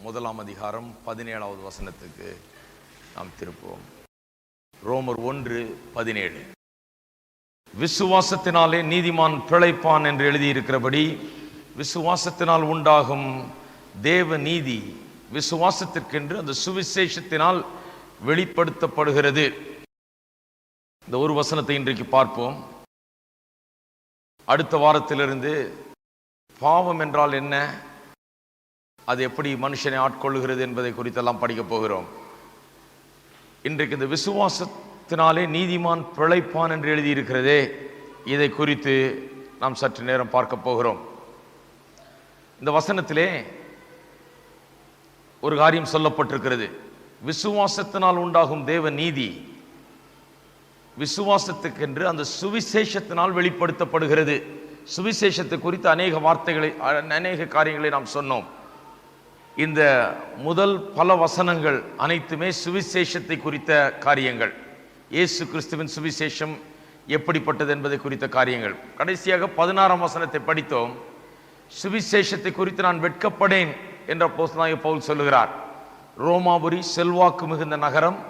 முதலாம் அதிகாரம் 17வது வசனத்துக்கு நாம் திருப்புவோம். ரோமர் 1:17. விசுவாசத்தினாலே நீதிமான் பிழைப்பான் என்று எழுதியிருக்கிறபடி விசுவாசத்தினால் உண்டாகும் தேவ நீதி விசுவாசத்திற்கென்று அந்த சுவிசேஷத்தினால் வெளிப்படுத்தப்படுகிறது. இந்த ஒரு வசனத்தை இன்றைக்கு பார்ப்போம். அடுத்த வாரத்திலிருந்து பாவம் என்றால் என்ன, அது எப்படி மனுஷனை ஆட்கொள்ளுகிறது என்பதை குறித்தெல்லாம் படிக்கப் போகிறோம். இன்றைக்கு இந்த விசுவாசத்தினாலே நீதிமான் பிழைப்பான் என்று எழுதியிருக்கிறதே, இதை குறித்து நாம் சற்று நேரம் பார்க்க போகிறோம். இந்த வசனத்திலே ஒரு காரியம் சொல்லப்பட்டிருக்கிறது. விசுவாசத்தினால் உண்டாகும் தேவ நீதி விசுவாசத்துக்கென்று அந்த சுவிசேஷத்தினால் வெளிப்படுத்தப்படுகிறது. சுவிசேஷத்தை குறித்து அநேக வார்த்தைகளை, அநேக காரியங்களை நாம் சொன்னோம். இந்த முதல் பல வசனங்கள் அனைத்துமே சுவிசேஷத்தை குறித்த காரியங்கள். இயேசு கிறிஸ்துவின் சுவிசேஷம் எப்படிப்பட்டது என்பதை குறித்த காரியங்கள். கடைசியாக 16ஆம் வசனத்தை படித்தோம். சுவிசேஷத்தை குறித்து நான் வெட்கப்படேன் என்ற அப்போஸ்தலனாகிய பவுல் சொல்லுகிறார். ரோமாபுரி செல்வாக்கு மிகுந்த நகரம்,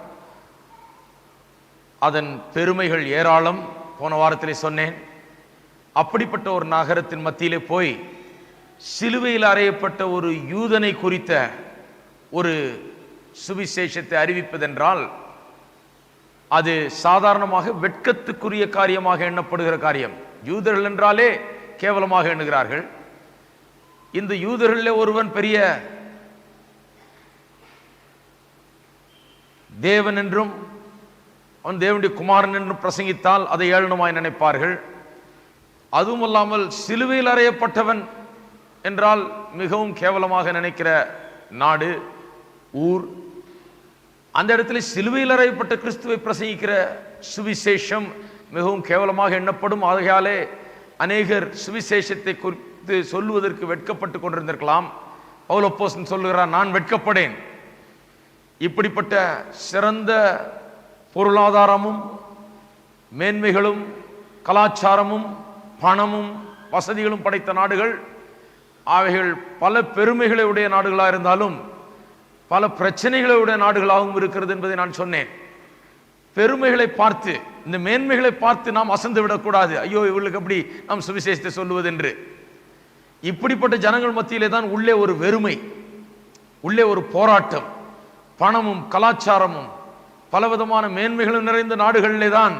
அதன் பெருமைகள் ஏராளம். போன வாரத்திலே சொன்னேன். அப்படிப்பட்ட ஒரு நகரத்தின் மத்தியிலே போய் சிலுவையில் அறையப்பட்ட ஒரு யூதனை குறித்த ஒரு சுவிசேஷத்தை அறிவிப்பதென்றால் அது சாதாரணமாக வெட்கத்துக்குரிய காரியமாக எண்ணப்படுகிற காரியம். யூதர்கள் என்றாலே கேவலமாக எண்ணுகிறார்கள். இந்த யூதர்களில் ஒருவன் பெரிய தேவன் என்றும் அவன் தேவனுடைய குமாரன் என்றும் பிரசங்கித்தால் அதை ஏளனமாய் நினைப்பார்கள். அதுவும் அல்லாமல் சிலுவையில் அறையப்பட்டவன் என்றால் மிகவும் கேவலமாக நினைக்கிற நாடு, ஊர். அந்த இடத்துல சிலுவையில் அறையப்பட்ட கிறிஸ்துவை பிரசங்கிக்கிற சுவிசேஷம் மிகவும் கேவலமாக எண்ணப்படும். ஆகையாலே அநேகர் சுவிசேஷத்தை குறித்து சொல்லுவதற்கு வெட்கப்பட்டு கொண்டிருந்திருக்கலாம். பவுல் அப்போஸ்தலன் சொல்லுகிறார், நான் வெட்கப்படேன். இப்படிப்பட்ட சிறந்த பொருளாதாரமும் மேன்மைகளும் கலாச்சாரமும் பணமும் வசதிகளும் படைத்த நாடுகள், அவைகள் பல பெருமைகளை உடைய நாடுகளாக இருந்தாலும் பல பிரச்சனைகளை உடைய நாடுகளாகவும் இருக்கிறது என்பதை நான் சொன்னேன். பெருமைகளை பார்த்து, இந்த மேன்மைகளை பார்த்து நாம் அசந்து விடக்கூடாது. ஐயோ, இவர்களுக்கு எப்படி நாம் சுவிசேஷத்தை சொல்லுவது என்று. இப்படிப்பட்ட ஜனங்கள் மத்தியிலே தான் உள்ளே ஒரு வெறுமை, உள்ளே ஒரு போராட்டம். பணமும் கலாச்சாரமும் பலவிதமான மேன்மைகளும் நிறைந்த நாடுகளிலே தான்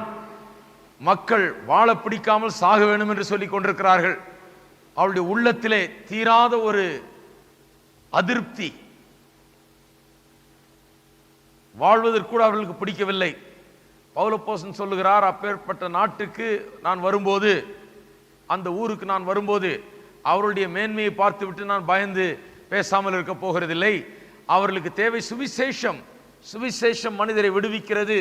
மக்கள் வாழ பிடிக்காமல் சாக வேண்டும் என்று சொல்லிக் கொண்டிருக்கிறார்கள். அவருடைய உள்ளத்திலே தீராத ஒரு அதிருப்தி, வாழ்வதற்கூட அவர்களுக்கு பிடிக்கவில்லை. பவுல் அப்போஸ்தலன் சொல்லுகிறார், அப்பேற்பட்ட நாட்டுக்கு நான் வரும்போது, அந்த ஊருக்கு நான் வரும்போது அவருடைய மேன்மையை பார்த்து விட்டு நான் பயந்து பேசாமல் இருக்க போகிறதில்லை. அவர்களுக்கு தேவை சுவிசேஷம். சுவிசேஷம் மனிதரை விடுவிக்கிறது,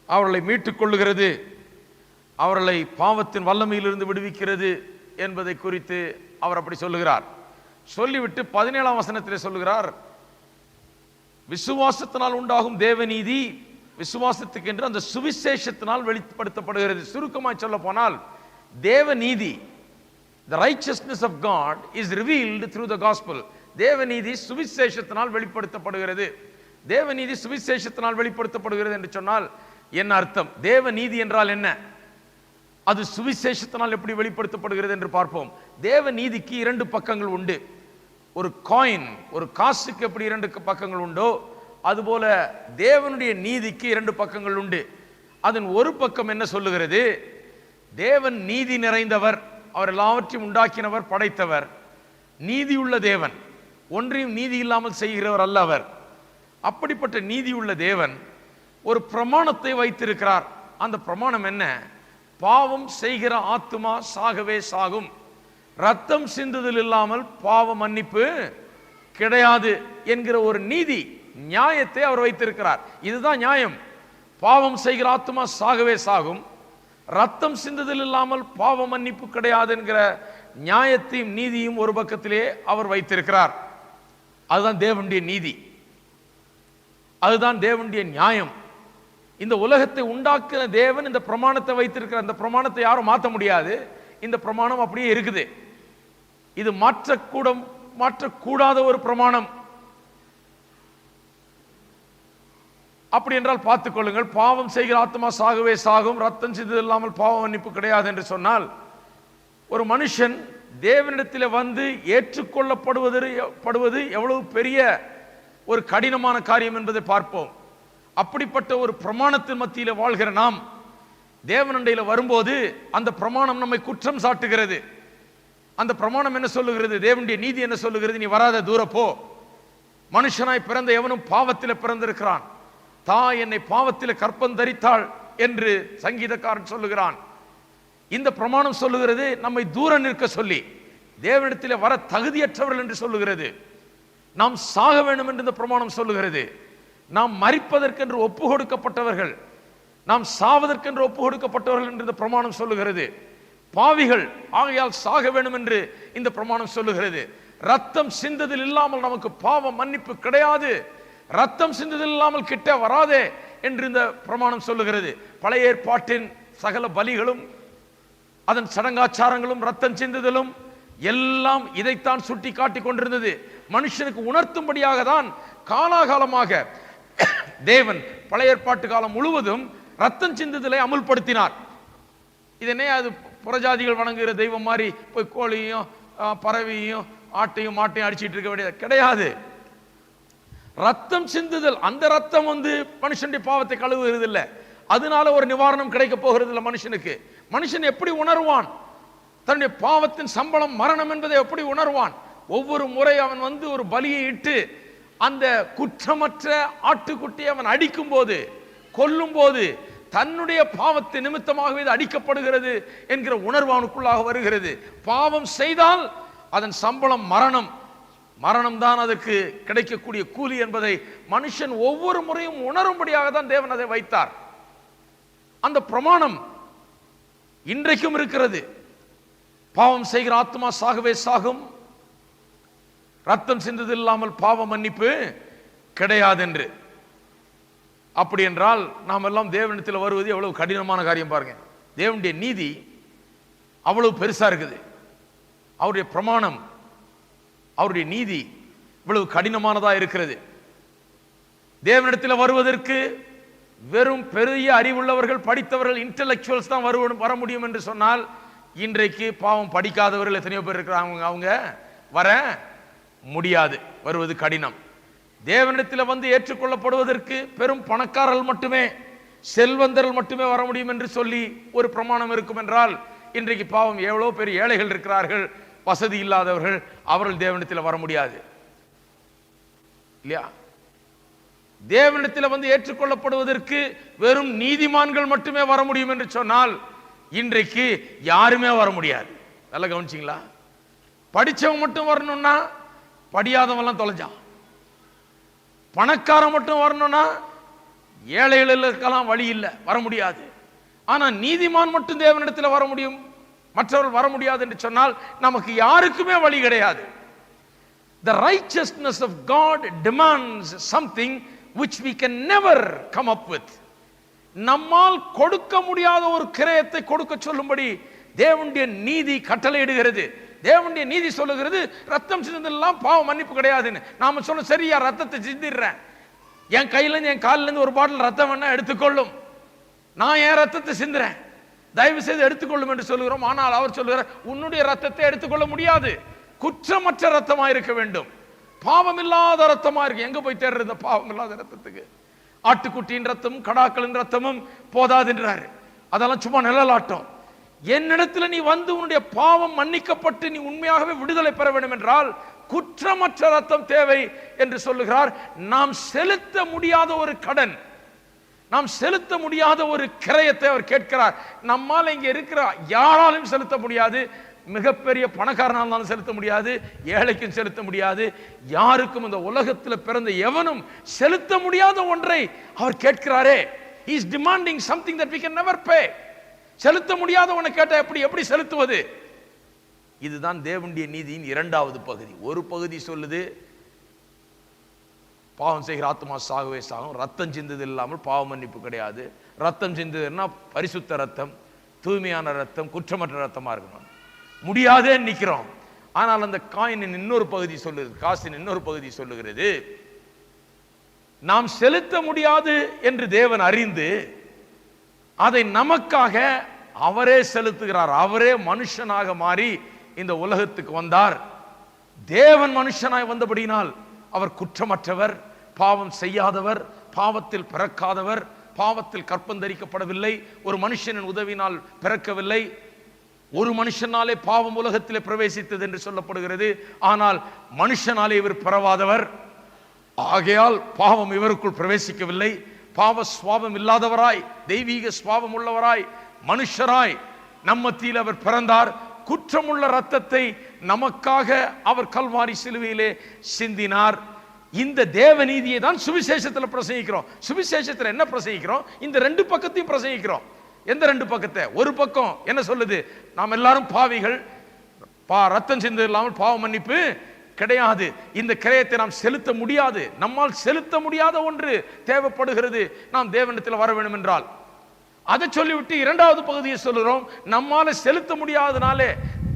அவர்களை மீட்டுக் கொள்ளுகிறது, அவர்களை பாவத்தின் வல்லமையிலிருந்து விடுவிக்கிறது என்பதை குறித்து அவர் அப்படி சொல்லுகிறார். சொல்லிவிட்டு 17ஆம் வசனத்திலே சொல்லுகிறார், விசுவாசத்தினால் உண்டாகும் தேவநீதி விசுவாசத்துக்கு என்று அந்த சுவிசேஷத்தினால் வெளிப்படுத்தப்படுகிறது. சுருக்கமாய் சொல்ல போனால் தேவநீதி, the righteousness of God is revealed through the gospel. தேவநீதி சுவிசேஷத்தினால் வெளிப்படுத்தப்படுகிறது. தேவநீதி சுவிசேஷத்தினால் வெளிப்படுத்தப்படுகிறது என்று சொன்னால் என்ன அர்த்தம்? தேவநீதி என்றால் என்ன? அது சுவிசேஷத்தினால் எப்படி வெளிப்படுத்தப்படுகிறது என்று பார்ப்போம். தேவநீதிக்கு 2 பக்கங்கள் உண்டு. ஒரு காயின், ஒரு காசுக்கு எப்படி 2 பக்கங்கள் உண்டோ அதுபோல தேவனுடைய நீதிக்கு 2 பக்கங்கள் உண்டு. அதன் ஒரு பக்கம் என்ன சொல்லுகிறது? தேவன் நீதி நிறைந்தவர், அவர் எல்லாவற்றையும் உண்டாக்கினவர், படைத்தவர், நீதியுள்ள தேவன், ஒன்றையும் நீதி இல்லாமல் செய்கிறவர் அல்ல அவர். அப்படிப்பட்ட நீதியுள்ள தேவன் ஒரு பிரமாணத்தை வைத்திருக்கிறார். அந்த பிரமாணம் என்ன? பாவம் செய்கிற ஆத்துமா சாகவே சாகும், ரத்தம் சிந்துதல் இல்லாமல் பாவ மன்னிப்பு கிடையாது என்கிற ஒரு நீதி, நியாயத்தை அவர் வைத்திருக்கிறார். இதுதான் நியாயம். பாவம் செய்கிற ஆத்துமா சாகவே சாகும், ரத்தம் சிந்துதல் இல்லாமல் பாவ மன்னிப்பு கிடையாது என்கிற நியாயத்தையும் நீதியும் ஒரு பக்கத்திலே அவர் வைத்திருக்கிறார். அதுதான் தேவனுடைய நீதி, அதுதான் தேவனுடைய நியாயம். இந்த உலகத்தை உண்டாக்குற தேவன் இந்த பிரமாணத்தை வைத்திருக்கிற அந்த பிரமாணத்தை யாரும் மாற்ற முடியாது. இந்த பிரமாணம் அப்படியே இருக்குது. இது மாற்றக்கூடாத ஒரு பிரமாணம். அப்படி என்றால் பார்த்துக் கொள்ளுங்கள், பாவம் செய்கிற ஆத்மா சாகவே சாகும், ரத்தம் சிந்துதல் இல்லாமல் பாவ மன்னிப்பு கிடையாது என்று சொன்னால், ஒரு மனுஷன் தேவனிடத்தில் வந்து ஏற்றுக்கொள்ளப்படுவது எவ்வளவு பெரிய ஒரு கடினமான காரியம் என்பதை பார்ப்போம். அப்படிப்பட்ட ஒரு பிரமாணத்தின் மத்தியில் வாழ்கிற நாம் தேவனண்டையில் வரும்போது அந்த பிரமாணம் நம்மை குற்றம் சாட்டுகிறது. அந்த பிரமாணம் என்ன சொல்லுகிறது? தேவனுடைய நீதி என்ன சொல்லுகிறது? நீ வராத தூர போ, மனுஷனாய் பிறந்த எவனும் பாவத்தில் பிறந்திருக்கிறான், தாய் என்னை பாவத்தில் கற்பம் தரித்தாள் என்று சங்கீதக்காரன் சொல்லுகிறான். இந்த பிரமாணம் சொல்லுகிறது நம்மை தூர நிற்க சொல்லி, தேவனிடத்தில் வர தகுதியற்றவர்கள் என்று சொல்லுகிறது. நாம் சாக வேண்டும் என்று இந்த பிரமாணம் சொல்லுகிறது. நாம் மரிப்பதற்கென்று ஒப்பு கொடுக்கப்பட்டவர்கள், நாம் சாவதற்கென்று ஒப்பு கொடுக்கப்பட்டவர்கள் என்று இந்த பிரமாணம் சொல்லுகிறது. பாவிகள் ஆகையால் சாக வேண்டும் என்று இந்த பிரமாணம் சொல்லுகிறது. ரத்தம் சிந்ததில் இல்லாமல் நமக்கு பாவ மன்னிப்பு கிடையாது, ரத்தம் சிந்ததில் இல்லாமல் கிட்ட வராதே என்று இந்த பிரமாணம் சொல்லுகிறது. பழைய ஏற்பாட்டின் சகல பலிகளும் அதன் சடங்காச்சாரங்களும் ரத்தம் சிந்துதலும் எல்லாம் இதைத்தான் சுட்டி காட்டிக் கொண்டிருந்தது. மனுஷனுக்கு உணர்த்தும்படியாக தான் காலாகாலமாக தேவன் பழைய ஏற்பாட்டு காலம் முழுவதும் ரத்தம் சிந்துதலை அமுல்படுத்தினார். இதனே அது புறஜாதிகள் வணங்குகிற தெய்வம் மாதிரி போய் கோழியும் பறவையும் ஆட்டையும் மாட்டையும் அடிச்சிட்டு இருக்க வேண்டியது கிடையாது. ரத்தம் சிந்துதல், அந்த ரத்தம் மனுஷனுடைய பாவத்தை கழுவுகிறது இல்லை, அதனால ஒரு நிவாரணம் கிடைக்க போகிறது இல்லை மனுஷனுக்கு. மனுஷன் எப்படி உணர்வான்? தன்னுடைய பாவத்தின் சம்பளம் மரணம் என்பதை எப்படி உணர்வான்? ஒவ்வொரு முறை அவன் ஒரு பலியை இட்டு அந்த குற்றமற்ற ஆட்டுக்குட்டியை அவன் அடிக்கும் போது, கொல்லும் போது, தன்னுடைய பாவத்தின் நிமித்தமாகவே இது அடிக்கப்படுகிறது என்கிற உணர்வு அவனுக்குள்ளாக வருகிறது. பாவம் செய்தால் அதன் சம்பளம் மரணம், மரணம் தான் அதற்கு கிடைக்கக்கூடிய கூலி என்பதை மனுஷன் ஒவ்வொரு முறையும் உணரும்படியாக தான் தேவன் அதை வைத்தார். அந்த பிரமாணம் இன்றைக்கும் இருக்கிறது. பாவம் செய்கிற ஆத்மா சாகவே சாகும், ரத்தம் சிந்தது இல்லாமல் பாவ மன்னிப்பு கிடையாது என்று. அப்படி என்றால் நாம் எல்லாம் தேவனிடத்தில் வருவது எவ்வளவு கடினமான காரியம் பாருங்க. தேவனுடைய நீதி அவ்வளவு பெருசா இருக்குது, அவருடைய பிரமாணம், அவருடைய நீதி இவ்வளவு கடினமானதா இருக்கிறது. தேவனிடத்தில் வருவதற்கு வெறும் பெரிய அறிவுள்ளவர்கள், படித்தவர்கள், இன்டெலெக்சுவல்ஸ் தான் வர முடியும் என்று சொன்னால், இன்றைக்கு பாவம் படிக்காதவர்கள் எத்தனையோ பேர் இருக்கிறாங்க, அவங்க வர முடியாது, வருவது கடினம். தேவனிடத்தில் ஏற்றுக்கொள்ளப்படுவதற்கு பெரும் பணக்காரர்கள் மட்டுமே, செல்வந்தர்கள் மட்டுமே வர முடியும் என்று சொல்லி ஒரு பிரமாணம் இருக்கும் என்றால், இன்றைக்கு பாவம் எவ்வளோ பெரிய ஏழைகள் இருக்கிறார்கள், வசதி இல்லாதவர்கள், அவர்கள் தேவனிடத்தில் வர முடியாது இல்லையா? தேவனிடத்தில் ஏற்றுக்கொள்ளப்படுவதற்கு வெறும் நீதிமான்கள் மட்டுமே வர முடியும் என்று சொன்னால், இன்றைக்கு யாருமே வர முடியாது. நல்லா கவனிச்சிங்களா? படிச்சவன் மட்டும் வரணும்னா படியாதவெல்லாம் தொலைஞ்சான், பணக்காரன் மட்டும் வரணும்னா ஏழைகளுக்கெல்லாம் வழி இல்லை, வர முடியாது. ஆனா நீதிமான் மட்டும் தேவனிடத்தில் வர முடியும், மற்றவர்கள் வர முடியாது என்று சொன்னால் நமக்கு யாருக்குமே வழி கிடையாது. The righteousness of God demands something which we can never come up with. நம்மால் கொடுக்க முடியாத ஒரு கிரயத்தை கொடுக்க சொல்லும்படி தேவனுடைய நீதி கட்டளையிடுகிறது. தேவனுடைய நீதி சொல்லுகிறது ரத்தம் சிந்ததெல்லாம் பாவ மன்னிப்பு கிடையாதுன்னு. நாம சொல்ல, சரியா ரத்தத்தை சிந்திடுறேன், என் கையில இருந்து என் காலில இருந்து ஒரு பாட்டில் ரத்தம் வேணா எடுத்துக்கொள்ளும், நான் என் ரத்தத்தை சிந்துறேன், தயவு செய்து எடுத்துக்கொள்ளும் என்று சொல்லுகிறோம். ஆனால் அவர் சொல்லுகிறார், உன்னுடைய ரத்தத்தை எடுத்துக்கொள்ள முடியாது, குற்றமற்ற ரத்தமா இருக்க வேண்டும், பாவம் இல்லாத ரத்தமா இருக்கு. எங்க போய் தேடுறது பாவம் இல்லாத ரத்தத்துக்கு? ஆட்டுக்குட்டியின் ரத்தமும் கடாக்களின் ரத்தமும் போதாது என்றாரு. அதெல்லாம் சும்மா நிழலாட்டம். என்னிடத்தில் நீ உன்னுடைய பாவம் மன்னிக்கப்பட்டு நீ உண்மையாகவே விடுதலை பெற வேண்டும் என்றால் குற்றமற்ற ரத்தம் தேவை என்று சொல்லுகிறார். நாம் செலுத்த முடியாத ஒரு கடன், நாம் செலுத்த முடியாத ஒரு கிரயத்தை அவர் கேட்கிறார். நம்மால் இங்க இருக்கிற யாராலும் செலுத்த முடியாது, மிகப்பெரிய பணக்காரனாலும் செலுத்த முடியாது, ஏழைக்கும் செலுத்த முடியாது, யாருக்கும் இந்த உலகத்தில் பிறந்த எவனும் செலுத்த முடியாத ஒன்றை அவர் கேட்கிறாரே. He is demanding something that we can never pay. செலுத்த முடியாத ஒன்றை கேட்டா எப்படி செலுத்துவது? இதுதான் தேவனுடைய நீதியின் இரண்டாவது பகுதி. ஒரு பகுதி சொல்லுது பாவம் செய்கிற ஆத்மா சாகவே சாகும், ரத்தம் சிந்தது இல்லாமல் பாவ மன்னிப்பு கிடையாது. ரத்தம் சிந்ததுன்னா பரிசுத்த ரத்தம், தூய்மையான ரத்தம், குற்றமற்ற ரத்தமா இருக்கணும். முடியாதே நிக்கிறோம். ஆனால் அந்த காயினின் இன்னொரு பகுதி சொல்லுகிறது, காசின் இன்னொரு பகுதி சொல்லுகிறது, நாம் செலுத்த முடியாது என்று தேவன் அறிந்து அதை நமக்காக அவரே செலுத்துகிறார். அவரே மனுஷனாக மாறி இந்த உலகத்துக்கு வந்தார். தேவன் மனுஷனாய் வந்தபடியினால் அவர் குற்றமற்றவர், பாவம் செய்யாதவர், பாவத்தில் பிறக்காதவர், பாவத்தில் கற்பந்தரிக்கப்படவில்லை, ஒரு மனுஷனின் உதவினால் பிறக்கவில்லை. ஒரு மனுஷனாலே பாவம் உலகத்திலே பிரவேசித்தது என்று சொல்லப்படுகிறது. ஆனால் மனுஷனாலே இவர் பிறவாதவர், ஆகையால் பாவம் இவருக்குள் பிரவேசிக்கவில்லை. பாவ சுவாபம் இல்லாதவராய், தெய்வீக சுவாபம் உள்ளவராய், மனுஷராய் நம்ம மத்தியில் அவர் பிறந்தார். குற்றமுள்ள இரத்தத்தை நமக்காக அவர் கல்வாரி சிலுவையிலே சிந்தினார். இந்த தேவ நீதியை தான் சுவிசேஷத்தில் பிரசங்கிக்கிறோம். சுவிசேஷத்தில் என்ன பிரசங்கிக்கிறோம்? இந்த ரெண்டு பக்கத்தையும் பிரசங்கிக்கிறோம். எந்த ரெண்டு பக்கத்தை? ஒரு பக்கம் என்ன சொல்லுது? நாம் எல்லாரும் பாவிகள், ரத்தம் சிந்து இல்லாமல் பாவ மன்னிப்பு கிடையாது, இந்த கிரயத்தை நாம் செலுத்த முடியாது, நம்மால் செலுத்த முடியாத ஒன்று தேவைப்படுகிறது, நாம் தேவனிடத்தில் வர வேண்டும் என்றால். அதை சொல்லிவிட்டு இரண்டாவது பகுதியை சொல்லுகிறோம், நம்மால செலுத்த முடியாதனாலே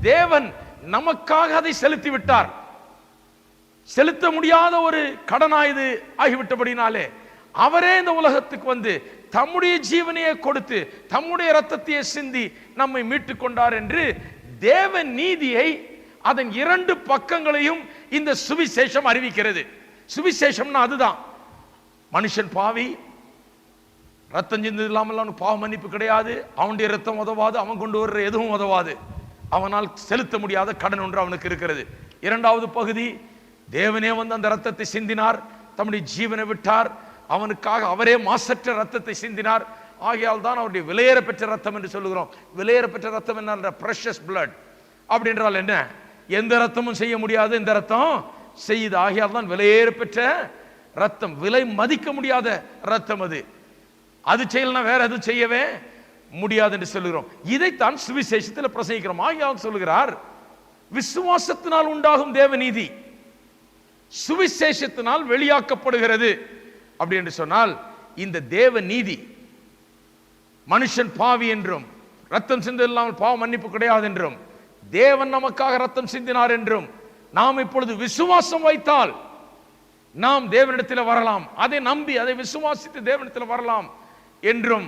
தேவன் நமக்காக அதை செலுத்தி விட்டார். செலுத்த முடியாத ஒரு கடனாயுது ஆகிவிட்டபடினாலே அவரே இந்த உலகத்துக்கு வந்து தம்முடைய ஜீவனையை கொடுத்து தம்முடைய இரத்தத்தையே சிந்தி நம்மை மீட்டுக் கொண்டார் என்று தேவ நீதியை அதன் இரண்டு பக்கங்களையும் இந்த சுவிசேஷம் அறிவிக்கிறது. சுவிசேஷம்னா அதுதான். மனுஷன் பாவி, ரத்தம் சிந்தது இல்லாமல் அவனுக்கு பாவ மன்னிப்பு கிடையாது, அவனுடைய ரத்தம் உதவாது, அவன் கொண்டு வர்ற எதுவும் உதவாது, அவனால் செலுத்த முடியாத கடன் ஒன்று அவனுக்கு இருக்கிறது. இரண்டாவது பகுதி, தேவனே வந்து அந்த ரத்தத்தை சிந்தினார், தம்முடைய ஜீவனை விட்டார், அவனுக்காக அவரே மாசற்ற ரத்தத்தை சிந்தினார். ஆகையால் தான் அவருடைய விலையேற பெற்ற ரத்தம் என்று சொல்லுகிறோம். விலையேற பெற்ற ரத்தம் என்ன? Precious blood. அப்படி என்றால் என்ன? எந்த ரத்தமும் செய்ய முடியாது, இந்த ரத்தம் செய்யுது. ஆகையால் தான் விலையேற பெற்ற ரத்தம், விலை மதிக்க முடியாத ரத்தம். அது செய்யலன்னா வேற எதுவும் செய்யவே முடியாது என்று சொல்லுகிறோம். இதைத்தான் சுவிசேஷத்தில் பிரசங்கிக்கிறோம். ஆகையால் சொல்லுகிறார், விசுவாசத்தினால் உண்டாகும் தேவநீதி சுவிசேஷத்தினால் வெளியாக்கப்படுகிறது. அப்படி என்று சொன்னால் இந்த தேவ நீதி, மனுஷன் பாவி என்றும் ரத்தம் சிந்த இல்லாமல் பாவ மன்னிப்பு கிடையாது என்றும் தேவன் நமக்காக ரத்தம் சிந்தினார் என்றும் நாம் இப்பொழுது விசுவாசம் வைத்தால் நாம் தேவனிடத்தில் வரலாம், அதை நம்பி அதை விசுவாசித்து தேவனிடத்தில் வரலாம் என்றும்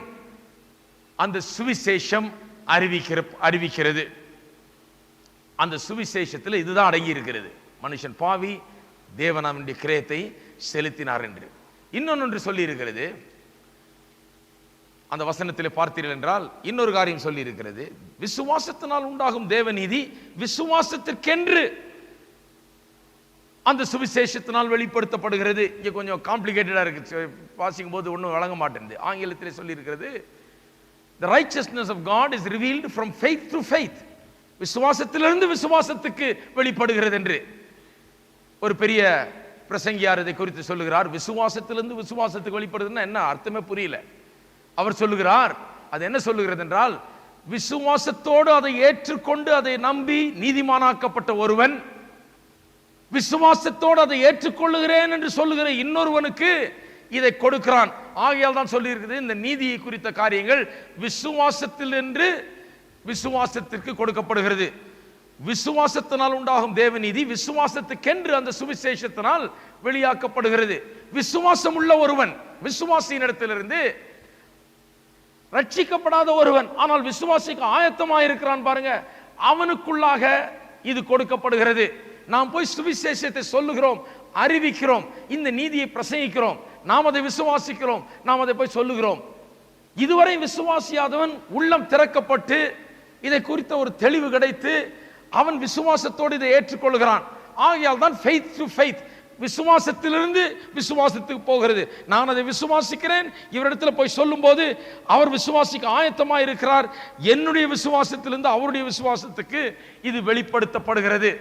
அந்த சுவிசேஷம் அறிவிக்கிறது. அந்த சுவிசேஷத்தில் இதுதான் அடங்கி இருக்கிறது. மனுஷன் பாவி, தேவன் அவனுடைய கிரயத்தை செலுத்தினார் என்று. இன்னொன்று சொல்லி இருக்கிறது, அந்த வசனத்தில் பார்த்தீர்கள் என்றால் இன்னொரு காரியம் சொல்லி இருக்கிறது. விசுவாசத்தினால் உண்டாகும் தேவநீதி விசுவாசத்திற்கென்று அந்த சுவிசேஷத்தினால் வெளிப்படுத்தப்படுகிறது. இங்க கொஞ்சம் காம்ப்ளிகேட்டடா இருக்கு, வாசிக்கும் போது ஒன்றும் வழங்க மாட்டேங்குது. ஆங்கிலத்திலே சொல்லி இருக்கிறது, the righteousness of God is revealed from faith to faith. விசுவாசத்திலிருந்து விசுவாசத்துக்கு வெளிப்படுகிறது என்று ஒரு பெரிய பிரசங்கியார் இதை குறித்து சொல்லுகிறார். விசுவாசத்திலிருந்து விசுவாசத்துக்கு வெளிப்படுதுன்னா என்ன அர்த்தமே புரியல. அவர் சொல்லுகிறார், அது என்ன சொல்லுகிறது என்றால், விசுவாசத்தோடு அதை ஏற்றுக்கொண்டு அதை நம்பி நீதிமானாக்கப்பட்ட ஒருவன் விசுவாசத்தோடு அதை ஏற்றுக்கொள்ளுகிறேன் என்று சொல்லுகிற இன்னொருவனுக்கு இதை கொடுக்கிறான். ஆகையால் தான் சொல்லி இருக்குது, இந்த நீதியை குறித்த காரியங்கள் விசுவாசத்தில் என்று விசுவாசத்திற்கு கொடுக்கப்படுகிறது. விசுவாசத்தினால் உண்டாகும் தேவநீதி விசுவாசத்துக்கென்று அந்த சுவிசேஷத்தினால் வெளியாக்கப்படுகிறது. விசுவாசம் உள்ள ஒருவன், விசுவாசியின் இடத்திலிருந்து ரட்சிக்கப்படாத ஒருவன் ஆனால் விசுவாசிக்கு ஆயத்தமாயிருக்கிறான் பாருங்க, அவனுக்குள்ளாக இது கொடுக்கப்படுகிறது. நாம் போய் சுவிசேஷத்தை சொல்லுகிறோம், அறிவிக்கிறோம், இந்த நீதியை பிரசங்கிக்கிறோம், நாம் அதை விசுவாசிக்கிறோம், நாம் அதை போய் சொல்லுகிறோம். இதுவரை விசுவாசியாதவன் உள்ளம் திறக்கப்பட்டு இதை குறித்த ஒரு தெளிவு கிடைத்து அவன் விசுவாசத்தோடு இதை ஏற்றுக்கொள்கிறான். ஆகையால் தான் faith to faith, விசுவாசத்திலிருந்து விசுவாசத்துக்கு போகிறது. நான் அதை விசுவாசிக்கிறேன், இவரிடத்தில் போய் சொல்லும் போது அவர் விசுவாசிக்க ஆயத்தமாக இருக்கிறார். என்னுடைய விசுவாசத்திலிருந்து அவருடைய விசுவாசத்துக்கு இது வெளிப்படுத்தப்படுகிறது.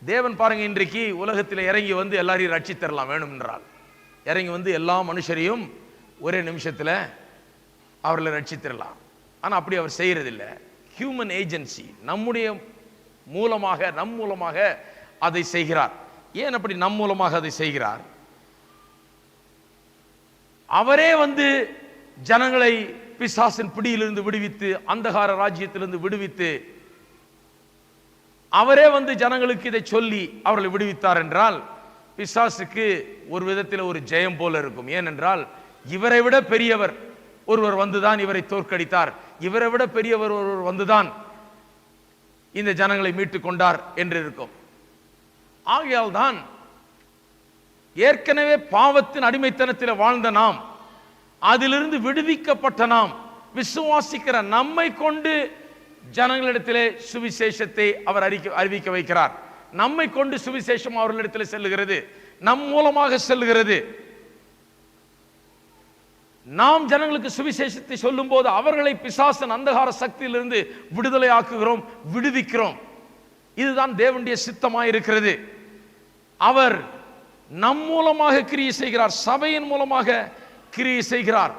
தேவன் பாருங்க, இன்றைக்கு உலகத்தில் இறங்கி வந்து எல்லாரையும் ரட்சித்தரலாம் வேணும் என்றால், இறங்கி வந்து எல்லா மனுஷரையும் ஒரே நிமிஷத்தில் அவர்களை ரட்சித்திரலாம். ஆனால் அப்படி அவர் செய்யறதில்லை. ஹியூமன் ஏஜென்சி நம்முடைய மூலமாக, நம் மூலமாக அதை செய்கிறார். ஏன் அப்படி நம் மூலமாக அதை செய்கிறார்? அவரே வந்து ஜனங்களை பிசாசின் பிடியிலிருந்து விடுவித்து, அந்தகார ராஜ்யத்திலிருந்து விடுவித்து, அவரே வந்து ஜனங்களுக்கு இதை சொல்லி அவர்களை விடுவித்தார் என்றால் பிசாசுக்கு ஒரு விதத்தில் ஒரு ஜெயம் போல இருக்கும். ஏனென்றால் இவரை விட பெரியவர் ஒருவர் வந்துதான் இவரை தோற்கடித்தார், இவரை விட பெரியவர் ஒருவர் வந்துதான் இந்த ஜனங்களை மீட்டுக் கொண்டார் என்று இருக்கும். ஆகையால் தான் ஏற்கனவே பாவத்தின் அடிமைத்தனத்தில் வாழ்ந்த நாம், அதிலிருந்து விடுவிக்கப்பட்ட நாம், விசுவாசிக்கிற நம்மை கொண்டு ஜனங்களிடத்திலே சுவிசேஷத்தை அவர் அறிவிக்க வைக்கிறார். நம்மை கொண்டு சுவிசேஷம் அவர்களிடத்தில் செல்லுகிறது, நம் மூலமாக செல்லுகிறது. நாம் ஜனங்களுக்கு சுவிசேஷத்தை சொல்லும் போது அவர்களை பிசாசின் அந்தகார சக்தியிலிருந்து விடுதலை ஆக்குகிறோம், விடுவிக்கிறோம். இதுதான் தேவனுடைய சித்தமாய் இருக்கிறது. அவர் நம் மூலமாக கிரியை செய்கிறார், சபையின் மூலமாக கிரியை செய்கிறார்.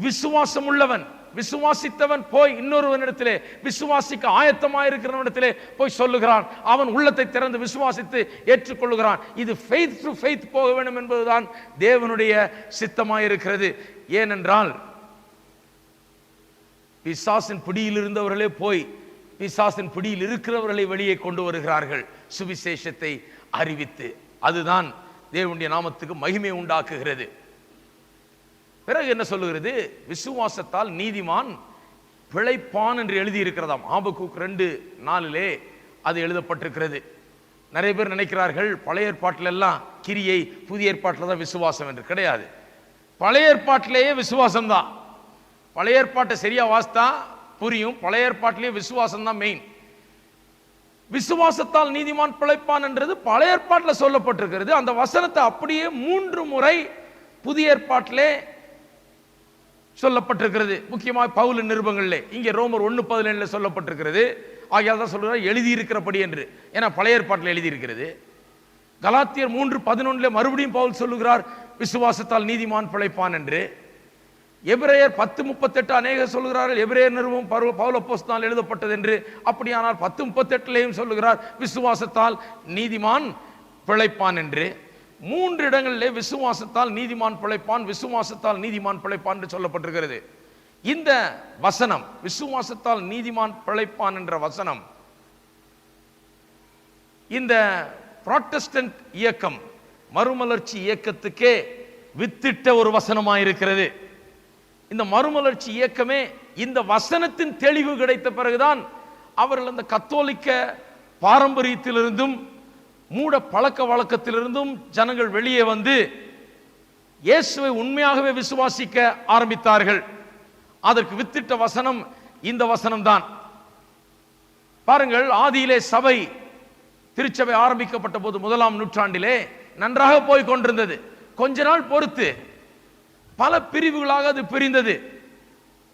விசுவாசம் உள்ளவன், விசுவாசித்தவன் போய் இன்னொருவனிடத்திலே, விசுவாசிக்க ஆயத்தமாயிருக்கிறவனிடத்திலே போய் சொல்லுகிறான். அவன் உள்ளத்தை திறந்து விசுவாசித்து ஏற்றுக்கொள்ளுகிறான். இது ஃபெய்த் டு ஃபெய்த் போக வேண்டும் என்பதுதான் தேவனுடைய சித்தமாயிருக்கிறது. ஏனென்றால் பிசாசின் பிடியில் இருந்தவர்களே போய் பிசாசின் பிடியில் இருக்கிறவர்களை வெளியே கொண்டு வருகிறார்கள் சுவிசேஷத்தை அறிவித்து. அதுதான் தேவனுடைய நாமத்துக்கு மகிமை உண்டாக்குகிறது. பிறகு என்ன சொல்லுகிறது? விசுவாசத்தால் நீதிமான் பிழைப்பான் என்று எழுதி இருக்கிறதாம். ஆபக்கூக் 2:4 அது எழுதப்பட்டிருக்கிறது. நிறைய பேர் நினைக்கிறார்கள் பழைய ஏற்பாட்டில் எல்லாம் கிரியை, புதிய ஏற்பாட்டில் தான் விசுவாசம் என்று. கிடையாது. பழைய ஏற்பாட்டிலேயே விசுவாசம் தான். பழைய ஏற்பாட்டை சரியா வாசித்தா புரியும். பழைய ஏற்பாட்டிலேயே விசுவாசம் தான் மெயின். விசுவாசத்தால் நீதிமான் பிழைப்பான் என்றது பழைய ஏற்பாட்டில் சொல்லப்பட்டிருக்கிறது. அந்த வசனத்தை அப்படியே 3 முறை புதிய ஏற்பாட்டிலே சொல்லப்பட்டிருக்கிறது. முக்கியமாக பவுலின் நிருபங்களிலே. இங்கே ரோமர் 1:17 சொல்லப்பட்டிருக்கிறது. ஆகையால் தான் சொல்றார் எழுதியிருக்கிறபடி என்று. ஏன்னா பழைய ஏற்பாட்டில் எழுதியிருக்கிறது. கலாத்தியர் 3:11 மறுபடியும் பவுல் சொல்லுகிறார் விசுவாசத்தால் நீதிமான் பிழைப்பான் என்று. எபிரேயர் 10:38 அநேகர் சொல்லுகிறார்கள் எபிரேயர் நிருபம் பவுல் அப்போஸ்தலனால் எழுதப்பட்டது என்று. அப்படியானால் 10:38 சொல்லுகிறார் விசுவாசத்தால் நீதிமான் பிழைப்பான் என்று. 3 இடங்களிலே விசுவாசத்தால் நீதிமான் பிழைப்பான், விசுவாசத்தால் நீதிமான் பிழைப்பான் என்று சொல்லப்பட்டிருக்கிறது. இந்த வசனம், விசுவாசத்தால் நீதிமான் பிழைப்பான் என்ற வசனம், இந்த புராட்டஸ்டன்ட் இயக்கம், மறுமலர்ச்சி இயக்கத்துக்கே வித்திட்ட ஒரு வசனமாயிருக்கிறது. இந்த மறுமலர்ச்சி இயக்கமே இந்த வசனத்தின் தெளிவு கிடைத்த பிறகுதான் அவர்கள் அந்த கத்தோலிக்க பாரம்பரியத்திலிருந்தும் மூட பழக்க வழக்கத்திலிருந்தும் ஜனங்கள் வெளியே வந்து இயேசுவை உண்மையாகவே விசுவாசிக்க ஆரம்பித்தார்கள். அதற்கு வித்திட்ட வசனம் இந்த வசனம்தான். பாருங்கள், ஆதியிலே சபை, திருச்சபை ஆரம்பிக்கப்பட்ட போது 1ஆம் நூற்றாண்டிலே நன்றாக போய் கொண்டிருந்தது. கொஞ்ச நாள் பொறுத்து பல பிரிவுகளாக அது பிரிந்தது.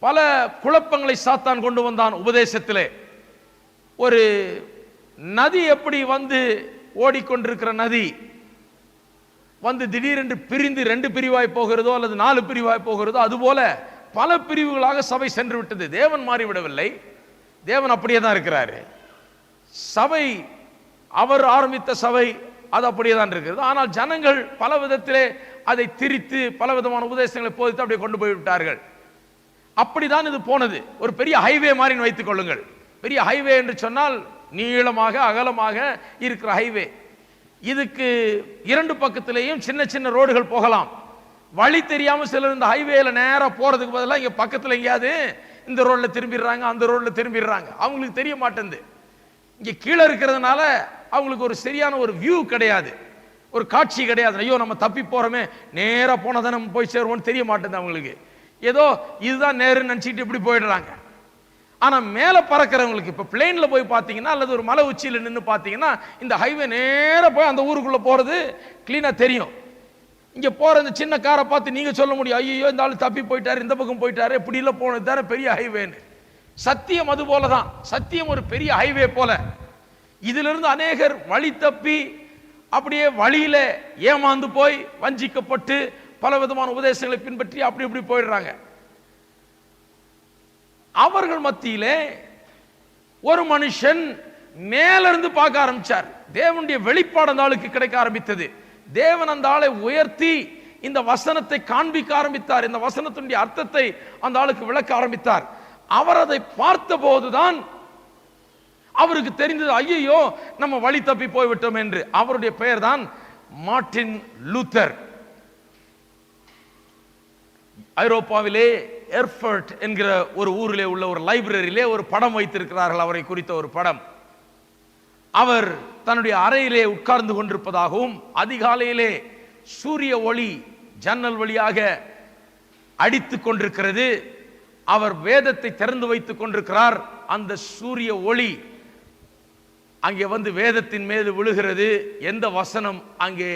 பல குழப்பங்களை சாத்தான் கொண்டு வந்தான் உபதேசத்திலே. ஒரு நதி எப்படி வந்து ஓடிக்கொண்டிருக்கிற நதி வந்து திடீரென்று பிரிந்து 2 பிரிவாய் போகிறதோ அல்லது 4 பிரிவாய் போகிறதோ, அதுபோல பல பிரிவுகளாக சபை சென்று விட்டது. தேவன் மாறிவிடவில்லை, தேவன் அப்படியே தான் இருக்கிறாரு. சபை, அவர் ஆரம்பித்த சபை அது அப்படியே தான் இருக்கிறது. ஆனால் ஜனங்கள் பல விதத்திலே அதை திரித்து பல விதமான உபதேசங்களை போதித்து அப்படியே கொண்டு போய்விட்டார்கள். அப்படிதான் இது போனது. ஒரு பெரிய ஹைவே மாதிரி வைத்துக் கொள்ளுங்கள். பெரிய ஹைவே என்று சொன்னால் நீளமாக அகலமாக இருக்கிற ஹைவே. இதுக்கு 2 பக்கத்திலேயும் சின்ன சின்ன ரோடுகள் போகலாம். வழி தெரியாம சிலர் இந்த ஹைவேல நேரா போறதுக்கு பதிலாக இங்க பக்கத்தில் எங்கேயாவது இந்த ரோட்ல திரும்பிடுறாங்க, அந்த ரோட்ல திரும்பிடுறாங்க. அவங்களுக்கு தெரிய மாட்டேங்குது. இங்க கீழே இருக்கிறதுனால அவங்களுக்கு ஒரு சரியான ஒரு வியூ கிடையாது, ஒரு காட்சி கிடையாது. ஐயோ நம்ம தப்பி போறோமே, நேரா போனதான் நம்ம போய் சேருவோம்னு தெரிய மாட்டேங்குது அவங்களுக்கு. ஏதோ இதுதான் நேருன்னு நினைச்சிட்டு இப்படி போயிடுறாங்க. ஆனா மேல பறக்கிறவங்களுக்கு, இப்ப பிளேன்ல போய் பாத்தீங்கன்னா அல்லது ஒரு மலை உச்சியில நின்று பாத்தீங்கன்னா இந்த ஹைவே நேரா போய் அந்த ஊருக்குள்ள போறது கிளீனா தெரியும். இங்க போற இந்த சின்ன காரை பார்த்து நீங்க சொல்ல முடியும், ஐயோ இந்த ஆளு தப்பி போயிட்டாரு, இந்த பக்கம் போயிட்டாரு, இப்படி இல்ல போனது தானே பெரிய ஹைவேன்னு. சத்தியம் அது போலதான். சத்தியம் ஒரு பெரிய ஹைவே போல. இதிலிருந்து அநேகர் வழி தப்பி அப்படியே வழியில ஏமாந்து போய் வஞ்சிக்கப்பட்டு பல விதமான உபதேசங்களை பின்பற்றி அப்படி இப்படி போயிடுறாங்க. அவர்கள் மத்தியிலே ஒரு மனுஷன் மேல இருந்து பார்க்க ஆரம்பிச்சார். தேவனுடைய வெளிப்பாடு அந்த ஆளுக்கு கிடைக்க ஆரம்பித்தது. தேவன் அந்த ஆளை உயர்த்தி இந்த வசனத்தை காண்பிக்க ஆரம்பித்தார். இந்த வசனத்தினுடைய அர்த்தத்தை அந்த ஆளுக்கு விளக்க ஆரம்பித்தார். அவர் அதை பார்த்த போதுதான் அவருக்கு தெரிந்தது, ஐயோ நம்ம வழி தப்பி போய்விட்டோம் என்று. அவருடைய பெயர் தான் மார்ட்டின் லூத்தர். ஐரோப்பாவிலே எர்ஃபர்ட் என்கிற ஒரு ஊரிலே உள்ள ஒரு லைப்ரரியிலே ஒரு படம் வைத்திருக்கிறார்கள், அவரை குறித்த ஒரு படம். அவர் தன்னுடைய அறையிலே உட்கார்ந்து கொண்டிருப்பதாகவும், அதிகாலையிலே சூரிய ஒளி ஜன்னல் வழியாக அடித்துக் கொண்டிருக்கிறது, அவர் வேதத்தை திறந்து வைத்துக் கொண்டிருக்கிறார், அந்த சூரிய ஒளி அங்கே வந்து வேதத்தின் மீது விழுகிறது. எந்த வசனம் அங்கே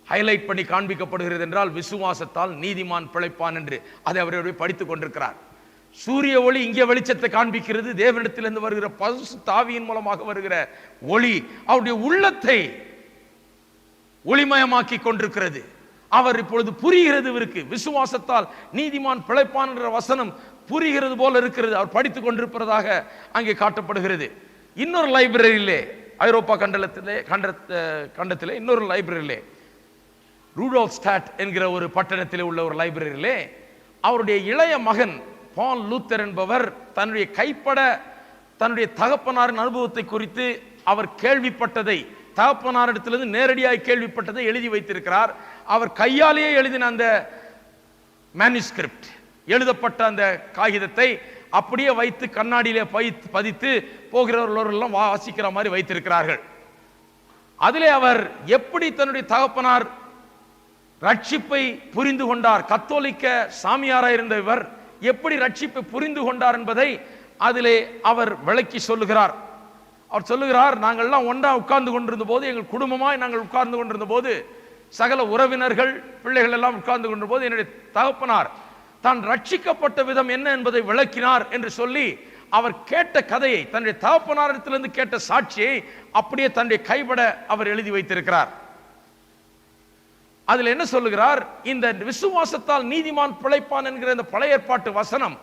ஹைலைட் பண்ணி காண்பிக்கப்படுகிறது என்றால், விசுவாசத்தால் நீதிமான் பிழைப்பான் என்று. அதை அவருடைய படித்துக் கொண்டிருக்கிறார். சூரிய ஒளி இங்கே வெளிச்சத்தை காண்பிக்கிறது, தேவனிடத்திலிருந்து வருகிற பரிசுத்த ஆவியின் மூலமாக வருகிற ஒளி அவருடைய உள்ளத்தை ஒளிமயமாக்கி கொண்டிருக்கிறது. அவர் இப்பொழுது புரிகிறது, இவருக்கு விசுவாசத்தால் நீதிமான் பிழைப்பான் என்ற வசனம் புரிகிறது போல இருக்கிறது. அவர் படித்துக் கொண்டிருப்பதாக அங்கே காட்டப்படுகிறது. இன்னொரு லைப்ரரியிலே, ஐரோப்பா கண்டத்திலே இன்னொரு லைப்ரரியிலே, ரூடோல்ஃப் ஸ்டாட் என்கிற ஒரு பட்டணத்திலே உள்ள ஒரு லைப்ரரியிலே, அவருடைய இளைய மகன் பால் லூத்தர் என்பவர் தன்னுடைய கைப்பட தன்னுடைய தகப்பனாரின் அனுபவத்தை குறித்து அவர் கேள்விப்பட்டதை, தகப்பனாரிடத்திலிருந்து நேரடியாக கேள்விப்பட்டதை எழுதி வைத்திருக்கிறார். அவர் கையாலேயே எழுதின அந்த மேனுஸ்கிரிப்ட், எழுதப்பட்ட அந்த காகிதத்தை அப்படியே வைத்து கண்ணாடியிலே பதித்து போகிறவர்களெல்லாம் வாசிக்கிற மாதிரி வைத்திருக்கிறார்கள். அதிலே அவர் எப்படி தன்னுடைய தகப்பனார் ரட்சிப்பை புரிந்து கொண்டார், கத்தோலிக்க சாமியாராக இருந்த இவர் எப்படி ரட்சிப்பை புரிந்து கொண்டார் என்பதை அதிலே அவர் விளக்கி சொல்லுகிறார். அவர் சொல்லுகிறார், நாங்கள்லாம் ஒன்றா உட்கார்ந்து கொண்டிருந்த போது, எங்கள் குடும்பமாய் நாங்கள் உட்கார்ந்து கொண்டிருந்த போது, சகல உறவினர்கள் பிள்ளைகள் எல்லாம் உட்கார்ந்து கொண்டிருந்த போது, என்னுடைய தகப்பனார் தான் ரட்சிக்கப்பட்ட விதம் என்ன என்பதை விளக்கினார் என்று சொல்லி அவர் கேட்ட கதையை, தன்னுடைய தகப்பனாரிடத்திலிருந்து கேட்ட சாட்சியை அப்படியே தன்னுடைய கைப்பட அவர் எழுதி வைத்திருக்கிறார். அதில் என்ன சொல்லுகிறார், இந்த விசுவாசத்தால் நீதிமான் பிழைப்பான் என்கிற இந்த பழைய ஏற்பாட்டு வசனம்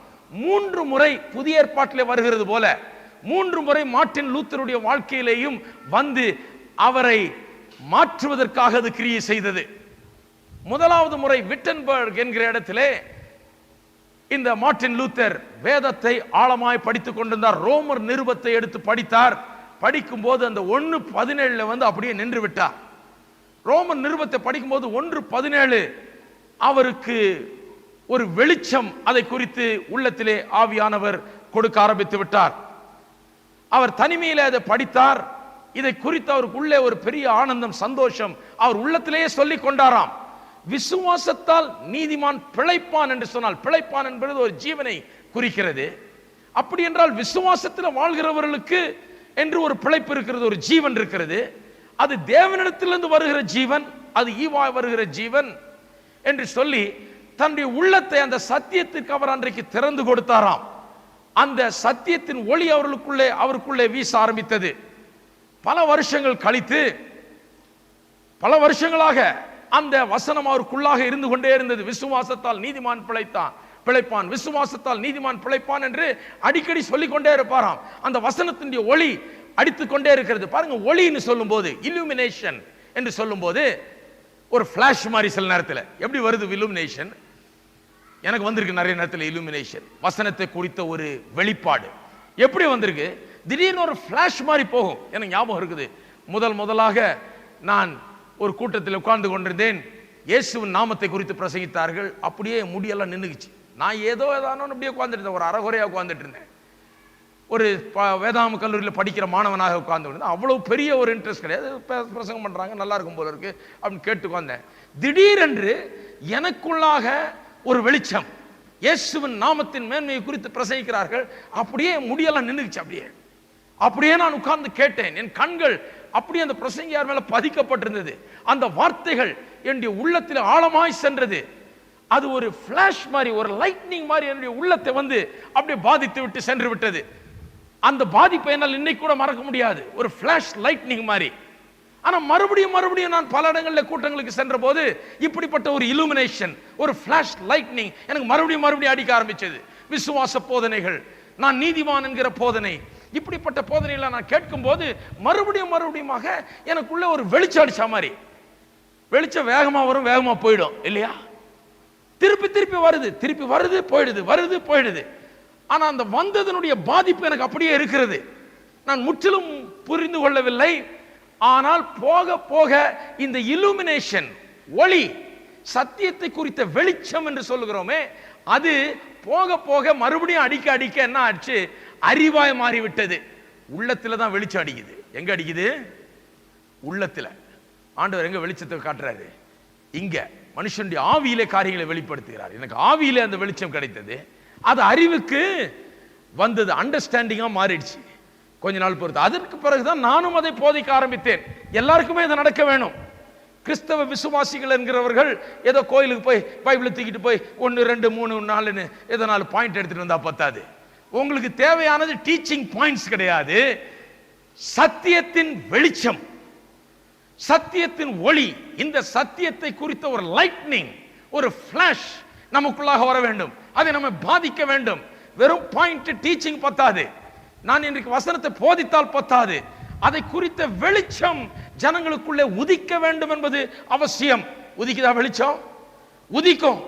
3 முறை புதிய ஏற்பாட்டிலே வருகிறது போல 3 முறை மார்ட்டின் லூத்தருடைய வாழ்க்கையிலேயும் வந்து அவரை மாற்றுவதற்காக அது கிரியை செய்தது. முதலாவது முறை விட்டன்பர்க் என்கிற இடத்திலே இந்த மார்ட்டின் லூத்தர் வேதத்தை ஆழமாய் படித்துக் கொண்டிருந்தார். ரோமர் நிருபத்தை எடுத்து படித்தார். படிக்கும் போது அந்த 1:17 வந்து அப்படியே நின்று விட்டார். ரோமர் நிருபத்தை படிக்கும் போது 1:17 அவருக்கு ஒரு வெளிச்சம் அதை குறித்து உள்ளத்திலே ஆவியானவர் கொடுக்க ஆரம்பித்து விட்டார். அவர் தனிமையிலே அதை படித்தார். இதை குறித்து அவருக்கு உள்ளே ஒரு பெரிய ஆனந்தம், சந்தோஷம் அவர் உள்ளத்திலேயே சொல்லிக் கொண்டாராம். விசுவாசத்தால் நீதிமான் பிழைப்பான் என்று சொன்னால், பிழைப்பான் என்பது ஒரு ஜீவனை குறிக்கிறது. அப்படி என்றால் விசுவாசத்தில் வாழ்கிறவர்களுக்கு என்று ஒரு பிழைப்பு இருக்கிறது, ஒரு ஜீவன் இருக்கிறது. அது தேவனிடத்திலிருந்து வருகிற ஜீவன், அது ஈவாய் வருகிற ஜீவன் என்று சொல்லி தன்னுடைய உள்ளத்தை அந்த சத்தியத்திற்கு அவர் அன்றைக்கு திறந்து கொடுத்தாராம். அந்த சத்தியத்தின் ஒளி அவருக்குள்ளே வீச ஆரம்பித்தது. பல வருஷங்கள் கழித்து, பல வருஷங்களாக அந்த வசனம் அவருக்குள்ளாக இருந்து கொண்டே இருந்தது. விசுவாசத்தால் நீதிமான் பிழைப்பான், விசுவாசத்தால் நீதிமான் பிழைப்பான் என்று அடிக்கடி சொல்லிக் கொண்டே இருப்பாராம். அந்த வசனத்தினுடைய ஒளி அடித்துக் கொண்டே இருக்கிறது. பாருங்க, ஒளின்னு சொல்லும் போது, இல்லுமினேஷன் என்று சொல்லும் போது ஒரு பிளாஷ் மாதிரி சில நேரத்தில் எப்படி வருது இல்லுமினேஷன், எனக்கு வந்திருக்கு நிறைய நேரத்தில் இல்லுமினேஷன், வசனத்தை குறித்த ஒரு வெளிப்பாடு எப்படி வந்திருக்கு, திடீர்னு ஒரு பிளாஷ் மாதிரி போகும். எனக்கு ஞாபகம் இருக்குது, முதலாக நான் ஒரு கூட்டத்தில் உட்கார்ந்து கொண்டிருந்தேன். இயேசுவின் நாமத்தை குறித்து பிரசங்கித்தார்கள். அப்படியே முடியெல்லாம் நின்றுக்குச்சு. நான் ஏதானு அப்படியே உட்கார்ந்துட்டு ஒரு அரைகுறையாக உட்கார்ந்துட்டு இருந்தேன். ஒரு வேதாம கல்லூரியில் படிக்கிற மாணவனாக உட்கார்ந்து இருந்தேன். அவ்வளவு பெரிய ஒரு இன்ட்ரெஸ்ட் கிடையாது. பிரசங்கம் பண்றாங்க, நல்லா இருக்கும் போல இருக்கு அப்படின்னு கேட்டு உட்கார்ந்தேன். திடீரென்று எனக்குள்ளாக ஒரு வெளிச்சம், இயேசுவின் நாமத்தின் மேன்மையை குறித்து பிரசங்கிக்கிறார்கள். அப்படியே முடியெல்லாம் நின்றுக்குச்சு. அப்படியே நான் உட்கார்ந்து கேட்டேன். என் கண்கள் அப்படியே அந்த பிரசங்கியார் மேல பதிக்கப்பட்டிருந்தது. அந்த வார்த்தைகள் என்னுடைய உள்ளத்தில் ஆழமாய் சென்றது. அது ஒரு பிளாஷ் மாதிரி, ஒரு லைட்னிங் மாதிரி என்னுடைய உள்ளத்தை வந்து அப்படியே பாதித்து விட்டு சென்று விட்டது. அந்த பாதிப்பை என்னால் இன்னைக்கு கூட மறக்க முடியாது. ஒரு பிளாஷ் லைட்னிங் மாதிரி. ஆனா மறுபடியும் நான் பல இடங்களில் கூட்டங்களுக்கு சென்ற போது இப்படிப்பட்ட ஒரு இலுமினேஷன், ஒரு பிளாஷ் லைட்னிங் எனக்கு மறுபடியும் அடிக்க ஆரம்பிச்சது. விசுவாச போதனைகள், நான் நீதிமான் என்கிற போதனை, இப்படிப்பட்ட போதனைகளை நான் கேட்கும் போது மறுபடியுமாக எனக்குள்ள ஒரு வெளிச்சம் அடிச்ச மாதிரி. வெளிச்சம் வேகமா வரும், வேகமா போயிடும் இல்லையா? திருப்பி வருது போயிடுது. ஆனா அந்த வந்ததனுடைய பாதிப்பு எனக்கு அப்படியே இருக்கிறது. நான் முற்றிலும் புரிந்து கொள்ளவில்லை. ஆனால் போக போக இந்த illumination, ஒளி, சத்தியத்தை குறித்த வெளிச்சம் என்று சொல்லுகிறோமே, அது போக போக மறுபடியும் அடிக்க அடிக்க என்ன ஆச்சு? அறிவாய் மாறிவிட்டது. உள்ளத்துல தான் வெளிச்சம் அடிக்குது. எங்க அடிக்குது? உள்ளத்துல. ஆண்டவர் எங்க வெளிச்சத்தை காட்டுறாரு? இங்க மனுஷனுடைய ஆவியிலே காரியங்களை வெளிப்படுத்துகிறார். எனக்கு ஆவியிலே அந்த வெளிச்சம் கிடைத்தது, அது அறிவுக்கு வந்தது, அண்டர்ஸ்டாண்டிங்கா மாறிடுச்சு கொஞ்ச நாள் பொறுத்து. அதற்கு பிறகுதான் நானும் அதை போதிக்க ஆரம்பித்தேன். எல்லாருக்குமே இது நடக்க வேணும். கிறிஸ்தவ விசுவாசிகள் என்கிறவர்கள் ஏதோ கோயிலுக்கு போய் பைபிளை தூக்கிட்டு போய் 1 2 3 4ன்னு ஏதோ 4 பாயிண்ட் எடுத்துட்டு வந்தா பத்தாது. உங்களுக்கு தேவையானது டீச்சிங் பாயிண்ட்ஸ் கிடையாது, சத்தியத்தின் வெளிச்சம், சத்தியத்தின் ஒளி. இந்த சத்தியத்தை குறித்த ஒரு லைட்னிங், ஒரு ஃபிளாஷ் நமக்குள்ளாக வர வேண்டும். அதை நம்ம பாதிக்க வேண்டும். வெறும் பாயிண்ட் டீச்சிங் பத்தாது. நான் இன்றைக்கு வசனத்தை போதித்தால் பத்தாது. அதை குறித்த வெளிச்சம் ஜனங்களுக்குள்ளே உதிக்க வேண்டும் என்பது அவசியம். உதிக்குதா வெளிச்சம்? உதிக்கும்.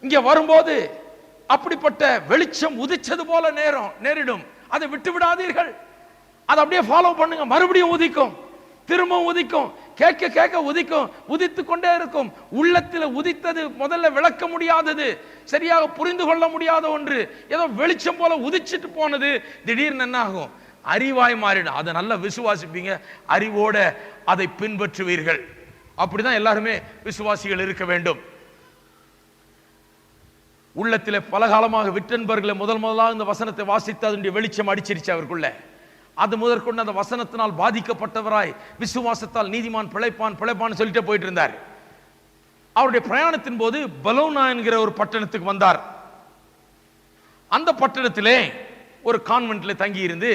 இங்க வரும்போது அப்படிப்பட்ட வெளிச்சம் உதிச்சது போல நேரிடும். அதை விட்டு விடாதீர்கள். அதை அப்படியே ஃபாலோ பண்ணுங்க. மறுபடியும் உதிக்கும், திரும்பவும் உதிக்கும், கேட்க கேட்க உதிக்கும், உதித்து கொண்டே இருக்கும். உள்ளத்தில் உதித்தது முதல்ல விளக்க முடியாதது, சரியாக புரிந்து கொள்ள முடியாத ஒன்று, ஏதோ வெளிச்சம் போல உதிச்சிட்டு போனது திடீர்னு என்ன ஆகும்? அறிவாய் மாறிடும். அதை நல்லா விசுவாசிப்பீங்க, அறிவோட அதை பின்பற்றுவீர்கள். அப்படிதான் எல்லாருமே விசுவாசிகள் இருக்க வேண்டும். உள்ளத்தில் பலகாலமாக விட்டன்பர்களை முதலாக இந்த வசனத்தை வாசித்து அதனுடைய வெளிச்சம் அடிச்சிருச்சு அவருக்குள்ள. அது முதற்கொண்டு அந்த வசனத்தினால் பாதிக்கப்பட்டவராய் விசுவாசத்தால் நீதிமான் பிழைப்பான் சொல்லிட்டு போயிட்டு இருந்தார். அவருடைய பிரயாணத்தின் போது பலோனா என்கிற ஒரு பட்டணத்துக்கு வந்தார். அந்த பட்டணத்திலே ஒரு கான்வென்ட்ல தங்கி இருந்து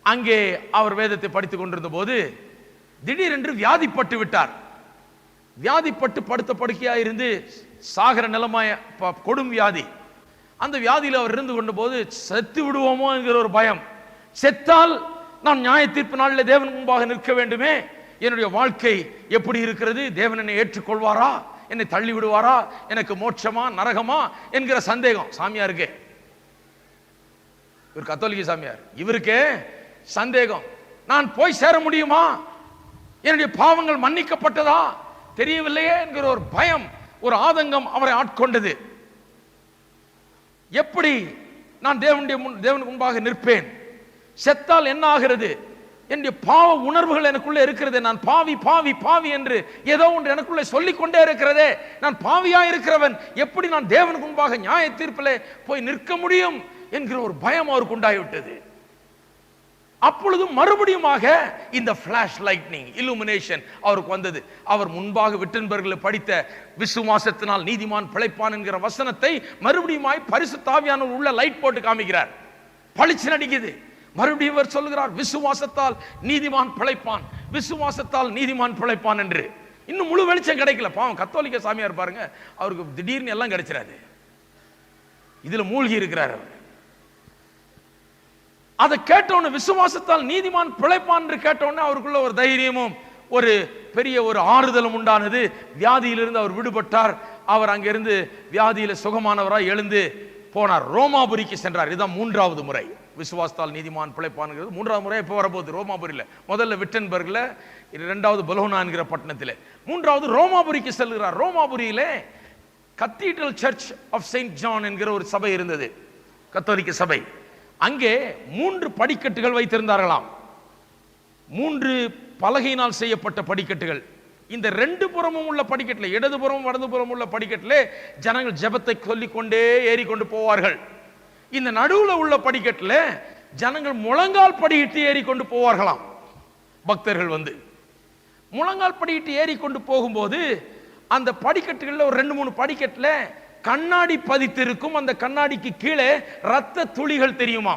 அங்கே அவர் வேதத்தை படித்துக் கொண்டிருந்த போது திடீரென்று வியாதிப்பட்டு விட்டார். வியாதிப்பட்டு படுத்த படுக்கையா இருந்து சாகர நிலமாய கொடும் வியாதி. அந்த வியாதியில் அவர் இருந்து கொண்ட போது செத்து விடுவோமோ என்கிற ஒரு பயம். செத்தால் நான் நியாய தீர்ப்பு நாளில் தேவன் முன்பாக நிற்க வேண்டுமே, என்னுடைய வாழ்க்கை எப்படி இருக்கிறது? தேவன் என்னை ஏற்றுக்கொள்வாரா? என்னை தள்ளி விடுவாரா? எனக்கு மோட்சமா நரகமா என்கிற சந்தேகம் சாமியாருக்கு. இவர் கத்தோலிக்க சாமியார். இவருக்கு சந்தேகம், நான் போய் சேர முடியுமா? என்னுடைய பாவங்கள் மன்னிக்கப்பட்டதா தெரியவில்லையே என்கிற ஒரு பயம், ஒரு ஆதங்கம் அவரை ஆட்கொண்டது. எப்படி நான் தேவனுக்கு முன்பாக நிற்பேன்? செத்தால் என்ன ஆகிறது? என்னுடைய பாவ உணர்வுகள் எனக்குள்ளே இருக்கிறது. நான் பாவி பாவி பாவி என்று ஏதோ ஒன்று எனக்குள்ளே சொல்லிக் கொண்டே இருக்கிறதே. நான் பாவியா இருக்கிறவன், எப்படி நான் தேவனுக்கு முன்பாக நியாய தீர்ப்பிலே போய் நிற்க முடியும் என்கிற ஒரு பயம் அவருக்கு உண்டாகிவிட்டது. அப்பொழுது மறுபடியுமாக இந்த ஃபிளாஷ் லைட்னிங், இல்லுமினேஷன் அவருக்கு வந்தது. அவர் முன்பாக விட்டன்பர்களை படித்த விசுவாசத்தினால் நீதிமான் பிழைப்பான் என்கிற வசனத்தை மறுபடியுமாய் பரிசுத்த ஆவியானவர் உள்ள லைட் போட்டு காமிக்கிறார். பளிச்சு நடிக்குது. மறுபடியும் அவர் சொல்லுகிறார், விசுவாசத்தால் நீதிமான் பிழைப்பான், விசுவாசத்தால் நீதிமான் பிழைப்பான் என்று. இன்னும் முழு வெளிச்சம் கிடைக்கல. பாவம் கத்தோலிக்க சாமியார் பாருங்க, அவருக்கு திடீர்னு எல்லாம் கிடைச்சிடாது. இதுல மூழ்கி இருக்கிறார் அவர். அதை கேட்டவுடனே விசுவாசத்தால் நீதிமான் பிழைப்பான் என்று கேட்டவுடனே அவருக்குள்ள ஒரு தைரியமும் ஒரு பெரிய ஒரு ஆறுதலும் உண்டானது. வியாதியிலிருந்து அவர் விடுபட்டார். அவர் அங்கிருந்து வியாதியில சுகமானவராய் எழுந்து போனார். ரோமாபுரிக்கு சென்றார். இதுதான் 3வது முறை. விசுவாசத்தால் நீதிமான் பிழைப்பான்ங்கிறது 3வது முறை இப்போ வரப்போகுது. ரோமாபுரியில் முதல்ல விட்டன்பர்கில், 2வது பலோனா என்கிற பட்டணத்தில், 3வது ரோமாபுரிக்கு செல்கிறார். ரோமாபுரியிலே cathedral church of saint John என்கிற ஒரு சபை இருந்தது, கத்தோலிக்க சபை. அங்கே 3 படிக்கட்டுகள் வைத்திருந்தார்களாம். 3 பலகையினால் செய்யப்பட்ட படிக்கட்டுகள். இந்த 2 புறமும் உள்ள படிக்கட்டில், இடதுபுறம் வலதுபுறம் உள்ள படிக்கட்டிலே ஜனங்கள் ஜெபத்தை சொல்லிக்கொண்டே ஏறிக்கொண்டு போவார்கள். இந்த நடுவில் உள்ள படிக்கட்டில் ஜனங்கள் முழங்கால் படியிட்டு ஏறிக்கொண்டு போவார்களாம். பக்தர்கள் வந்து முழங்கால் படியிட்டு ஏறிக்கொண்டு போகும்போது அந்த படிக்கட்டுகளில் ஒரு 2 3 படிக்கட்டில் கண்ணாடி பதித்திருக்கும். அந்த கண்ணாடிக்கு கீழே ரத்த துளிகள் தெரியுமா?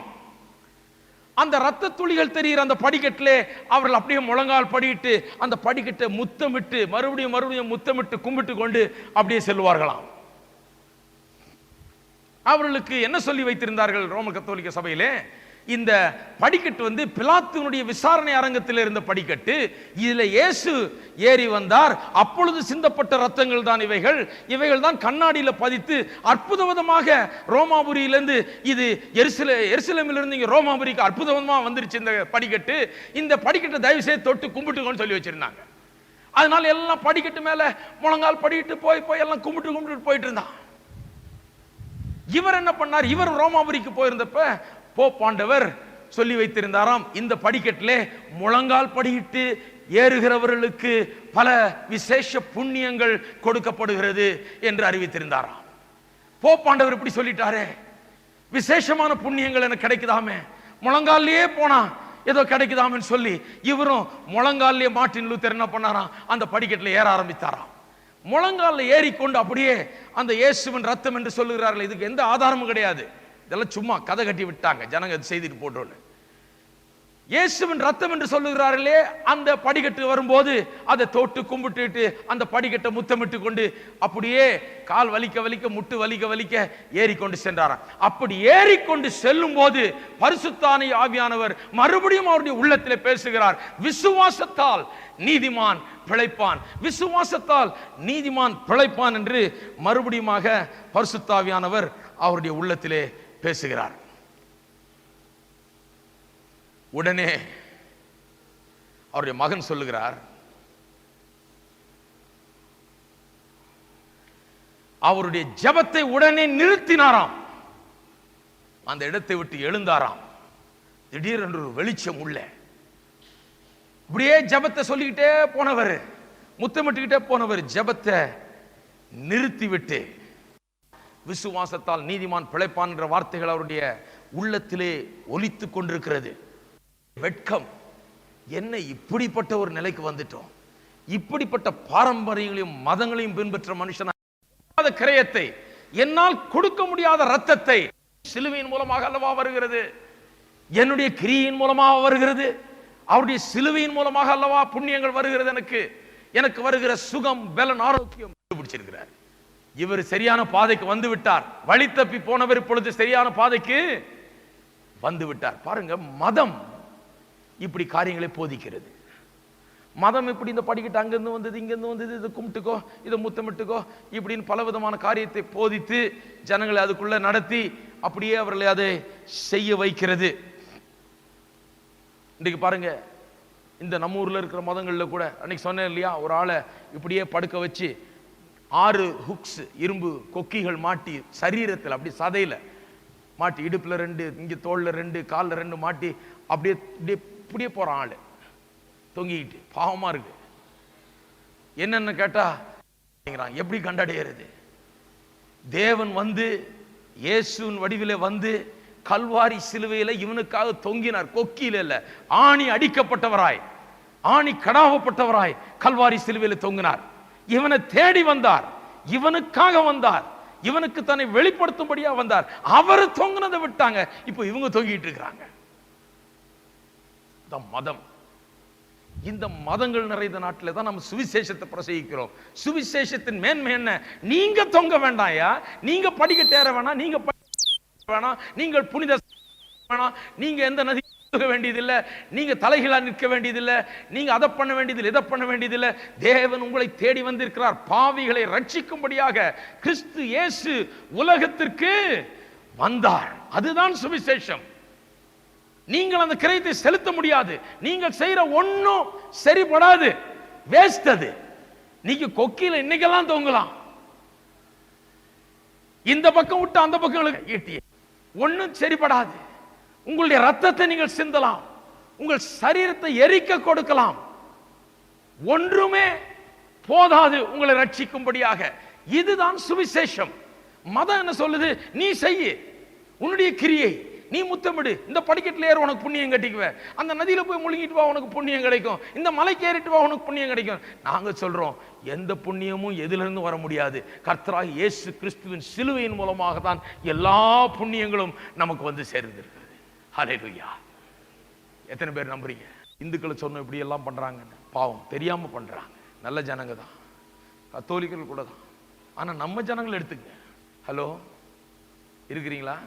அந்த ரத்த துளிகள் தெரிகிற அந்த படிக்கட்டிலே அவர்கள் அப்படியே முழங்கால் படியிட்டு அந்த படிக்கட்டை முத்தமிட்டு மறுபடியும் முத்தமிட்டு கும்பிட்டு கொண்டு அப்படியே செல்வார்களாம். அவர்களுக்கு என்ன சொல்லி வைத்திருந்தார்கள் ரோம கத்தோலிக்க சபையிலே? இந்த படிக்கட்டு வந்து பிலாத்துனுடைய விசாரணை அரங்கத்தில் இருந்த படிக்கட்டு. இதுல இயேசு ஏறி வந்தார். அப்பொழுது சிந்தப்பட்ட ரத்தங்கள் தான் இவைகள். இவைகள் தான் கண்ணாடியில பதித்து அற்புதமாக ரோமாபுரியிலிருந்து இது எருசலேமிலிருந்து இங்க ரோமாபுரிக்கு அற்புதமா வந்துருச்சு இந்த படிக்கட்டு. இந்த படிக்கட்டை தயவு செய்து தொட்டு கும்பிட்டுக்கோன்னு சொல்லி வச்சிருந்தாங்க. அதனால எல்லாம் படிக்கட்டு மேல முழங்கால் படிக்கிட்டு போய் எல்லாம் கும்பிட்டு போயிட்டு இருந்தான். இவர் என்ன பண்ணார்? இவர் ரோமாபுரிக்கு போயிருந்தப்ப போப்பாண்டவர் சொல்லி வைத்திருந்தாராம், இந்த படிக்கட்டிலே முழங்கால் படியிட்டு ஏறுகிறவர்களுக்கு பல விசேஷ புண்ணியங்கள் கொடுக்கப்படுகிறது என்று அறிவித்திருந்தாராம். போப்பாண்டவர் இப்படி சொல்லிட்டாரே, விசேஷமான புண்ணியங்கள் எனக்கு கிடைக்குதாமே, முழங்காலே போனா ஏதோ கிடைக்குதாமே சொல்லி இவரும் முழங்காலே மார்ட்டின் லூத்தர் என்ன பண்ணாராம், அந்த படிக்கட்டில் ஏற ஆரம்பித்தாராம். முழங்கால ஏறிக்கொண்டு அப்படியே அந்த இயேசுவின் ரத்தம் என்று சொல்லுகிறார்கள். இதுக்கு எந்த ஆதாரமும் கிடையாது, இதெல்லாம் சும்மா கதை கட்டி விட்டாங்க ஜனங்க செய்திட்டு போட்டோன்னு. இயேசுவின் ரத்தம் என்று சொல்லுகிறார்களே, அந்த படிக்கட்டு வரும்போது அதை தொட்டு கும்பிட்டு அந்த படிக்கட்டை முத்தமிட்டு கொண்டு அப்படியே கால் வலிக்க வலிக்க முட்டு வலிக்க வலிக்க ஏறிக்கொண்டு சென்றாராம். அப்படி ஏறிக்கொண்டு செல்லும் போது பரிசுத்த ஆவியானவர் மறுபடியும் அவருடைய உள்ளத்தில் பேசுகிறார். விசுவாசத்தால் நீதிமான் பிழைப்பான், விசுவாசத்தால் நீதிமான் பிழைப்பான் என்று மறுபடியுமாக பரிசுத்த ஆவியானவர் அவருடைய உள்ளத்திலே பேசுகிறார். உடனே அவருடைய மகன் சொல்லுகிறார், அவருடைய ஜெபத்தை உடனே நிறுத்தினாராம். அந்த இடத்தை விட்டு எழுந்தாராம். திடீரென்று ஒரு வெளிச்சம் உள்ள இப்படியே ஜெபத்தை சொல்லிக்கிட்டே போனவர், முத்தமிட்டுக்கிட்டே போனவர் ஜெபத்தை நிறுத்திவிட்டு விசுவாசத்தால் நீதிமான் பிழைப்பான் என்ற வார்த்தைகள் அவருடைய உள்ளத்திலே ஒலித்துக் கொண்டிருக்கிறது. வெட்கம், என்ன இப்படிப்பட்ட ஒரு நிலைக்கு வந்துட்டோம், இப்படிப்பட்ட பாரம்பரியங்களையும் மதங்களையும் பின்பற்ற மனுஷனாக கிரயத்தை, என்னால் கொடுக்க முடியாத ரத்தத்தை சிலுவையின் மூலமாக அல்லவா வருகிறது, என்னுடைய கிரியின் மூலமாக வருகிறது, அவருடைய சிலுவையின் மூலமாக அல்லவா புண்ணியங்கள் வருகிறது, எனக்கு வருகிற சுகம் பலன் ஆரோக்கியம் பிடிச்சிருக்கிறார். இவர் சரியான பாதைக்கு வந்து விட்டார். வழி தப்பி போனவர் இப்பொழுது சரியான பாதைக்கு வந்து விட்டார். பாருங்க, மதம் இப்படி காரியங்களை போதிக்கிறது. மதம் இப்படி இந்த படிக்கட்டு அங்கிருந்து வந்தது, இங்கிருந்து வந்தது, இதை கும்பிட்டுக்கோ, இதை முத்தமிட்டுக்கோ, இப்படின்னு பல விதமான காரியத்தை போதித்து ஜனங்களை அதுக்குள்ள நடத்தி அப்படியே அவர்களை அதை செய்ய வைக்கிறது. இன்றைக்கு பாருங்க, இந்த நம்ம ஊர்ல இருக்கிற மதங்கள்ல கூட அன்னைக்கு சொன்னேன் இல்லையா, ஒரு ஆளை இப்படியே படுக்க வச்சு 6 ஹுக்ஸ் இரும்பு கொக்கிகள் மாட்டி சரீரத்தில் அப்படி சதையில மாட்டி, இடுப்புல 2, இங்க தோல்ல 2, காலில் 2 மாட்டி அப்படியே இப்படியே போறான் ஆளு தொங்கிக்கிட்டு. பாவமா இருக்கு. என்னன்னு கேட்டா எப்படி கண்டடைகிறது? தேவன் வந்து இயேசுவின் வடிவிலே வந்து கல்வாரி சிலுவையில இவனுக்காக தொங்கினார். கொக்கியில இல்ல, ஆணி அடிக்கப்பட்டவராய், ஆணி கடாவப்பட்டவராய் கல்வாரி சிலுவையில தொங்கினார். இவனை தேடி வந்தார், இவனுக்காக வந்தார், இவனுக்கு தன்னை வெளிப்படுத்தும்படியா வந்தார். அவர் தொங்கினதை விட்டாங்க, இப்போ இவங்க தொங்கிட்டு இருக்கிறாங்க. மதம், இந்த மதங்கள் நிறைந்த நாட்டில் தான் நம்ம சுவிசேஷத்தை பிரசங்கிக்கிறோம். சுவிசேஷத்தின் மேன்மை என்ன? நீங்க தொங்க வேண்டாம்யா, நீங்க படிக்கட்டு ஏற வேணாம், நீங்க வேணாம், நீங்கள் புனித வேணாம், நீங்க எந்த நதி வேண்டியதில்லை, நீங்க தலைகளா நிற்க வேண்டியதில்லை, நீங்க அதை பண்ண வேண்டியதில்லை, இதை பண்ண வேண்டியதில்லை. தேவன் உங்களை தேடி வந்திருக்கிறார். பாவிகளை ரட்சிக்கும்படியாக கிறிஸ்து இயேசு உலகத்திற்கு வந்தார். அதுதான் சுவிசேஷம். நீங்கள் அந்த கிரயத்தை செலுத்த முடியாது, நீங்கள் செய்யற ஒன்னும் சரிபடாது, வேஸ்ட். அது நீங்க கொக்கியில இன்னைக்கெல்லாம் தொங்கலாம், இந்த பக்கம் விட்டு அந்த பக்கம் ஈட்டிய ஒன்னும் சரிபடாது. உங்களுடைய ரத்தத்தை நீங்கள் சிந்தலாம், உங்கள் சரீரத்தை எரிக்க கொடுக்கலாம், ஒன்றுமே போதாது உங்களை ரட்சிக்கும்படியாக. இதுதான் சுவிசேஷம். மதம் என்ன சொல்லுது? நீ செய்ய உன்னுடைய கிரியை, நீ முத்தமிடு, இந்த படிக்கட்டில் ஏற உனக்கு புண்ணியம் கட்டிக்குவ, அந்த நதியில போய் முழுங்கிட்டு வா உனக்கு புண்ணியம் கிடைக்கும், இந்த மலைக்கு ஏறிட்டு வா உனக்கு புண்ணியம் கிடைக்கும். நாங்க சொல்றோம், எந்த புண்ணியமும் எதிலிருந்து வர முடியாது. கர்த்தராகிய இயேசு கிறிஸ்துவின் சிலுவையின் மூலமாக தான் எல்லா புண்ணியங்களும் நமக்கு வந்து சேர்ந்திருக்கிறது. ஹல்லேலூயா. எத்தனை பேர் நம்புறீங்க? இந்துக்களை சொன்ன இப்படி எல்லாம் பண்றாங்க, பாவம் தெரியாம பண்றாங்க. நல்ல ஜனங்க தான், கத்தோலிக்கர்கள் கூட தான். ஆனா நம்ம ஜனங்கள் எடுத்துங்க. ஹலோ, இருக்கிறீங்களா?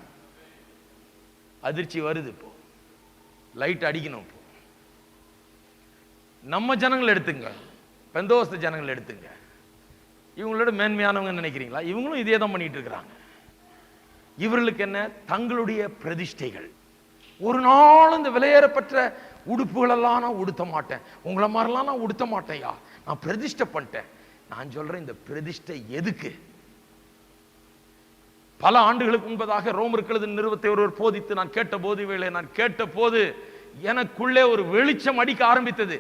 அதிர்ச்சி வருது. இப்போ லைட் அடிக்கணும். நம்ம ஜனங்கள் எடுத்துங்க, பெந்தோஸ்து ஜனங்கள் எடுத்துங்க, இவங்களோட மேன்மையானவங்க நினைக்கிறீங்களா? இவங்களும் இதே தான் பண்ணிட்டு இருக்கிறாங்க. இவர்களுக்கு என்ன? தங்களுடைய பிரதிஷ்டைகள். ஒரு நாள் இந்த விலையேறப்பட்ட உடுப்புகள் எல்லாம் நான் உடுத்த மாட்டேன், உங்களை மாதிரிலாம் நான் உடுத்த மாட்டேன்யா, நான் பிரதிஷ்டை பண்ணிட்டேன். நான் சொல்றேன், இந்த பிரதிஷ்டை எதுக்கு? பல ஆண்டுகளுக்கு முன்பதாக ரோமர்கள் நிறுவத்தை ஒருவர் போதித்து நான் கேட்ட போது, நான் கேட்ட போது எனக்குள்ளே ஒரு வெளிச்சம் அடிக்க ஆரம்பித்தது.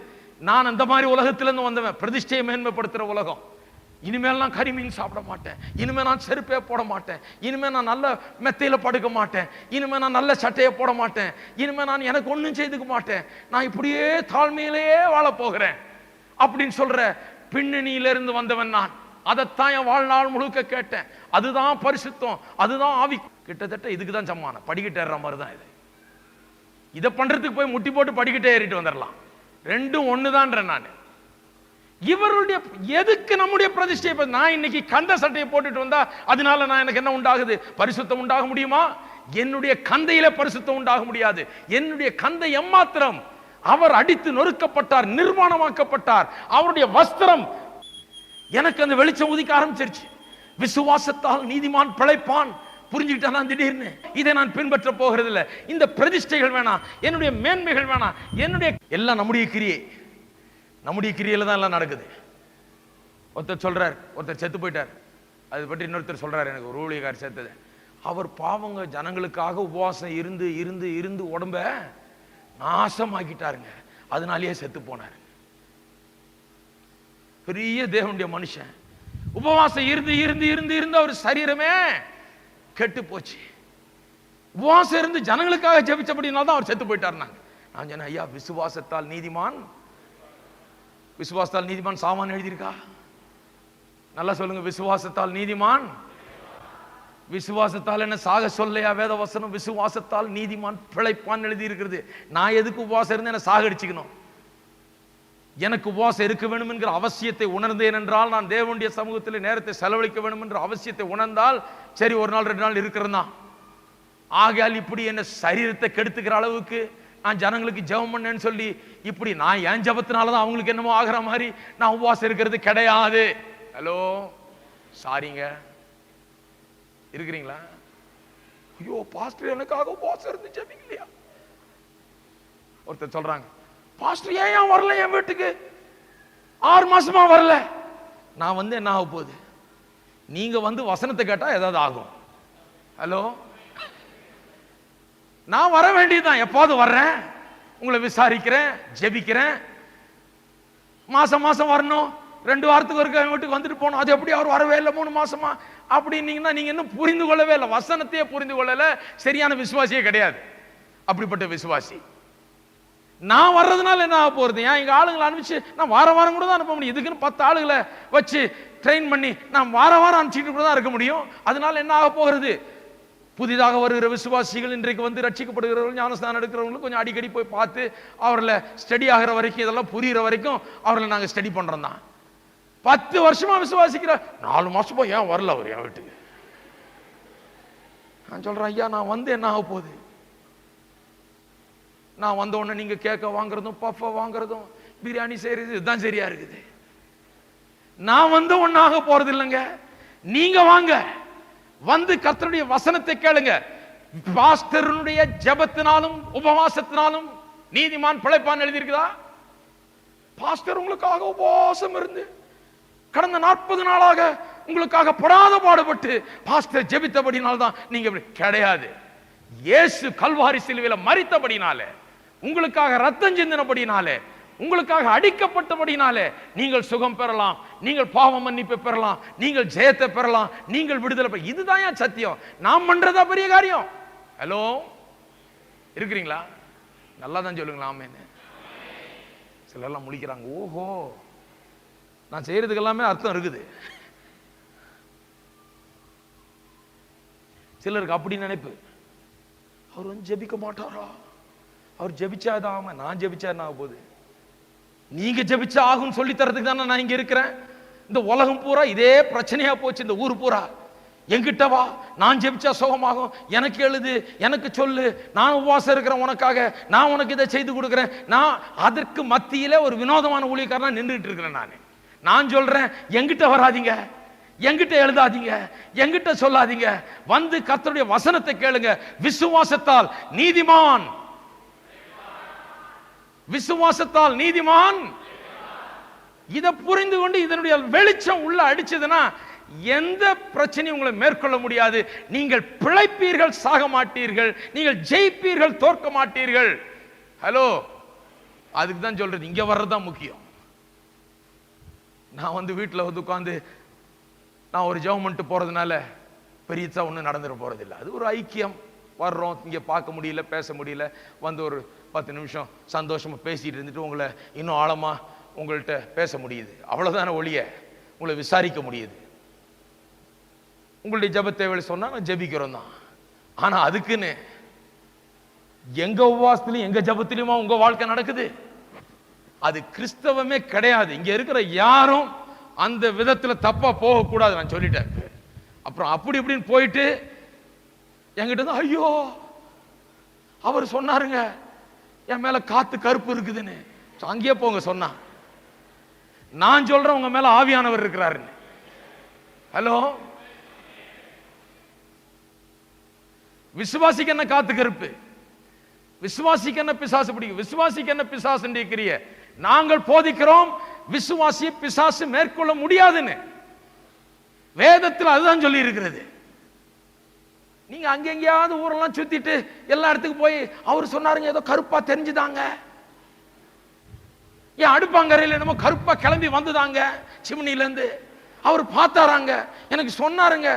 நான் அந்த மாதிரி உலகத்திலிருந்து வந்தவன், பிரதிஷ்டையை மேன்மைப்படுத்துற உலகம். இனிமேல் நான் கரிமீன் சாப்பிட மாட்டேன், இனிமேல் நான் செருப்பே போட மாட்டேன், இனிமேல் நான் நல்ல மெத்தையில படுக்க மாட்டேன், இனிமேல் நான் நல்ல சட்டையை போட மாட்டேன், இனிமேல் நான் எனக்கு ஒன்றும் செய்துக்க மாட்டேன், நான் இப்படியே தாழ்மையிலேயே வாழ போகிறேன் அப்படின்னு சொல்ற பின்னணியிலிருந்து வந்தவன் நான். அதைத்தான் என் வாழ்நாள் முழுக்க கேட்டேன். அதுதான் பரிசுத்தம், அதுதான் ஆவி. கிட்டத்தட்ட இதுக்கு தான் சம்மானம், படிக்கிட்டு ஏறுற மாதிரி தான் இது. இதை பண்றதுக்கு போய் முட்டி போட்டு படிக்கிட்டே ஏறிட்டு வந்துடலாம். ரெண்டும் ஒண்ணுதான் நான். இவருடைய எதுக்கு நம்முடைய பிரதிஷ்டை? நான் இன்னைக்கு கந்த சட்டையை போட்டுட்டு வந்தா அதனால நான் எனக்கு என்ன உண்டாகுது? பரிசுத்தம் உண்டாக முடியுமா? என்னுடைய கந்தையில பரிசுத்தம் உண்டாக முடியாது. என்னுடைய கந்தை எம்மாத்திரம். அவர் அடித்து நொறுக்கப்பட்டார், நிர்மாணமாக்கப்பட்டார். அவருடைய வஸ்திரம் எனக்கு அந்த வெளிச்சம் உதிக்க ஆரம்பிச்சிருச்சு. விசுவாசத்தால் நீதிமான் பிழைப்பான். புரிஞ்சுக்கிட்டா திடீர்னு இதை நான் பின்பற்ற போகிறது இல்லை. இந்த பிரதிஷ்டைகள் வேணாம், என்னுடைய மேன்மைகள் வேணாம், என்னுடைய எல்லாம் நம்முடைய கிரியை, நம்முடைய கிரியில தான் எல்லாம் நடக்குது. ஒருத்தர் சொல்றார், ஒருத்தர் செத்து போயிட்டார். அது பற்றி இன்னொருத்தர் சொல்றாரு, எனக்கு ஒரு ஊழியக்காரர் செத்தது. அவர் பாவங்க ஜனங்களுக்காக உபவாசம் இருந்து இருந்து இருந்து உடம்ப நாசமாக்கிட்டாருங்க, அதனாலேயே செத்து போனார். பெரிய தேவனுடைய மனுஷன், உபவாசம் இருந்து இருந்து இருந்து இருந்து அவர் சரீரமே கெட்டு போச்சு. உபவாசம் இருந்து ஜனங்களுக்காக ஜெபிச்சபடினால தான் அவர் செத்து போயிட்டார். நான் சொன்னேன், ஐயா, விசுவாசத்தால் நீதிமான், விசுவாசத்தால் நீதிமான் சாமான் எழுதியிருக்கா? நல்லா சொல்லுங்க. விசுவாசத்தால் நீதிமான், விசுவாசத்தால் என்ன சாக சொல்லையா வேத வசனம்? விசுவாசத்தால் நீதிமான் பிழைப்பான் எழுதி இருக்கிறது. நான் எதுக்கு உபவாசம் இருந்து என்ன சாகடிச்சுக்கணும்? எனக்கு உபவாசம் இருக்க வேண்டும் என்கிற அவசியத்தை உணர்ந்தேன் என்றால், நான் தேவனுடைய சமூகத்தில் நேரத்தை செலவழிக்க வேண்டும் என்ற அவசியத்தை உணர்ந்தால் சரி, ஒரு நாள் 2 நாள் இருக்கிறதா. ஆகையால் இப்படி என்ன சரீரத்தை கெடுத்துக்கிற அளவுக்கு நான் ஜனங்களுக்கு ஜெபம் பண்ணேன்னு சொல்லி இப்படி நான் என் ஜெபத்தினாலதான் அவங்களுக்கு என்னமோ ஆகிற மாதிரி நான் உபவாசம் இருக்கிறது கிடையாது. ஹலோ, சாரிங்க, இருக்கிறீங்களா? ஐயோ பாஸ்டர் எனக்காக உபவாசம் இருந்து ஜெபிக்கலையா? ஒருத்தர் சொல்றாங்க, பாஸ்டர் ஏன் வரல என் வீட்டுக்கு? 6 மாசமா வரல. நான் வந்து என்ன ஆக போகுது? நீங்க வந்து வசனத்தை கேட்டா ஏதாவது ஆகும். ஹலோ, நான் வர வேண்டியதுதான். எப்பாவது வர்றேன், உங்களை விசாரிக்கிறேன், ஜெபிக்கிறேன். மாசம் மாசம் வரணும், 2 வாரத்துக்கு ஒரு வீட்டுக்கு வந்துட்டு போகணும். அது எப்படி அவர் வரவே இல்லை 3 மாசமா அப்படின்னீங்கன்னா நீங்க இன்னும் புரிந்து கொள்ளவே இல்லை, வசனத்தையே புரிந்து கொள்ளல, சரியான விசுவாசியே கிடையாது. அப்படிப்பட்ட விசுவாசி. நான் வர்றதுனால என்ன ஆக போறது? ஏன் எங்க ஆளுங்களை அனுப்பிச்சு நான் வாரம் வாரம் கூட தான் அனுப்ப முடியும். இதுக்குன்னு 10 ஆளுகளை வச்சு ட்ரெயின் பண்ணி நான் வாரம் வாரம் அனுப்பிச்சிட்டு கூட தான் இருக்க முடியும். அதனால என்ன ஆக போகிறது? புதிதாக வருகிற விசுவாசிகள், இன்றைக்கு வந்து ரட்சிக்கப்படுகிறவர்கள், ஞானஸ்தானம் எடுக்கிறவங்களுக்கு கொஞ்சம் அடிக்கடி போய் பார்த்து அவர்களை ஸ்டடி ஆகிற வரைக்கும், இதெல்லாம் புரிகிற வரைக்கும் அவர்களை நாங்கள் ஸ்டடி பண்றோம் தான். 10 வருஷமா விசுவாசிக்கிற 4 மாசமா ஏன் வரல அவர் என் வீட்டுக்கு? நான் சொல்றேன், ஐயா நான் வந்து என்ன ஆக போகுது? நான் வந்த உடனே நீங்க கேக்க வாங்குறதும் பஃபா வாங்குறதும் பிரியாணி செய்யறது இதுதான் சரியா இருக்குது. நான் வந்து ஒன்னாக போறது இல்லைங்க. நீங்க வாங்க, வந்து கர்த்தருடைய வசனத்தை கேளுங்க. பாஸ்டருடைய ஜெபத்தினாலும் உபவாசத்தினாலும் நீதிமான் பிழைப்பான் எழுதியிருக்குதா? பாஸ்டர் உங்களுக்காக உபவாசம் இருந்து கடந்த 40 நாளாக உங்களுக்காக படாத பாடுபட்டு பாஸ்டர் ஜெபித்தபடினால்தான் நீங்க கிடையாது. இயேசு கல்வாரி சிலுவையில மரித்தபடினாலே, உங்களுக்காக ரத்தம் சிந்தினபடினாலே, உங்களுக்காக அடிக்கப்பட்டபடினாலே நீங்கள் சுகம் பெறலாம், நீங்கள் பாவ மன்னிப்பை பெறலாம், நீங்கள் ஜெயத்தை பெறலாம், நீங்கள் விடுதலை. இதுதான் சத்தியம். நாம் பண்றதா பெரிய காரியம். ஹலோ, இருக்கிறீங்களா? நல்லா தான் சொல்லுங்களா? ஆமென். சிலர்லாம் முழிக்கிறாங்க, ஓஹோ நான் செய்யறதுக்கு எல்லாமே அர்த்தம் இருக்குது. சிலருக்கு அப்படி நினைப்பு, அவர் வந்து ஜெபிக்க மாட்டாரா? அவர் ஜெபிச்சாதான். நான் ஜெபிச்சா என்ன ஆக போகுது? நீங்க ஜெபிச்சா ஆகும் சொல்லி தரதுக்கு தானே நான் இங்க இருக்கிறேன். இந்த உலகம் பூரா இதே பிரச்சனையா போச்சு. இந்த ஊர் பூரா என்கிட்ட வா, நான் ஜெபிச்சா சுகமாகும், எனக்கு எழுது, எனக்கு சொல்லு, நான் உபவாசம் இருக்கிறேன் உனக்காக, நான் உனக்கு இதை செய்து கொடுக்குறேன். நான் அதற்கு மத்தியிலே ஒரு வினோதமான ஊழியக்காரனா நின்றுட்டு இருக்கிறேன். நான் சொல்றேன், என்கிட்ட வராதீங்க, என்கிட்ட எழுதாதீங்க, என்கிட்ட சொல்லாதீங்க, வந்து கர்த்தருடைய வசனத்தை கேளுங்க. விசுவாசத்தால் நீதிமான், விசுவாசத்தால் நீதிமான். இதை புரிந்து கொண்டு இதனுடைய வெளிச்சம் உள்ள அடிச்சதுன்னா எந்த பிரச்சனையும் உங்களை மேற்கொள்ள முடியாது. நீங்கள் பிழைப்பீர்கள், சாக மாட்டீர்கள். நீங்கள் ஜெயிப்பீர்கள், தோற்க மாட்டீர்கள். ஹலோ, அதுக்கு தான் சொல்றது, இங்க வர்றதுதான் முக்கியம். நான் வந்து வீட்டில் வந்து உட்காந்து நான் ஒரு ஜெபம் பண்ணிட்டு போறதுனால பெரியசா ஒன்றும் நடந்துட போறதில்லை. அது ஒரு ஐக்கியம். வர்றோம், இங்கே பார்க்க முடியல, பேச முடியல, வந்து ஒரு 10 நிமிஷம் சந்தோஷமா பேசிட்டு இருந்துட்டு உங்களை இன்னும் ஆழமா உங்கள்கிட்ட பேச முடியுது. அவ்வளவுதான ஒழிய உங்களை விசாரிக்க முடியுது. உங்களுடைய ஜெப தேவையை சொன்னா நான் ஜெபிக்கிறோம் தான். ஆனா அதுக்குன்னு எங்க உபவாசத்திலையும் எங்க ஜெபத்திலையுமா உங்க வாழ்க்கை நடக்குது? அது கிறிஸ்தவமே கிடையாது. இங்க இருக்கிற யாரும் அந்த விதத்துல தப்பா போகக்கூடாது, நான் சொல்லிட்டேன். அப்புறம் அப்படி இப்படின்னு போயிட்டு என்கிட்ட தான் ஐயோ அவர் சொன்னாருங்க என் மேல காத்து கருப்பு இருக்குதுன்னு, அங்கேயே போங்க சொன்னா. நான் சொல்றேன் உங்க மேல ஆவியானவர் இருக்கிறாருன்னு. ஹலோ, விசுவாசிக்கு என்ன காத்து கருப்பு? விசுவாசிக்கு என்ன பிசாசு பிடிக்கும்? விசுவாசிக்கு என்ன பிசாசு கிரிய? நாங்கள் போதிக்கிறோம் விசுவாசியை பிசாசு மேற்கொள்ள முடியாதுன்னு. வேதத்தில் அதுதான் சொல்லி இருக்கிறது. நீங்க அங்கெங்கயாவது ஊரெல்லாம் சுத்திட்டு எல்லா இடத்துக்கு போய் அவர் சொன்னாருங்க ஏதோ கருப்பா தெரிஞ்சுதாங்க, ஏன் அடுப்பாங்கரையில் என்னமோ கருப்பா கிளம்பி வந்துதாங்க சிம்னில இருந்து, அவர் பார்த்தாராங்க, எனக்கு சொன்னாருங்க,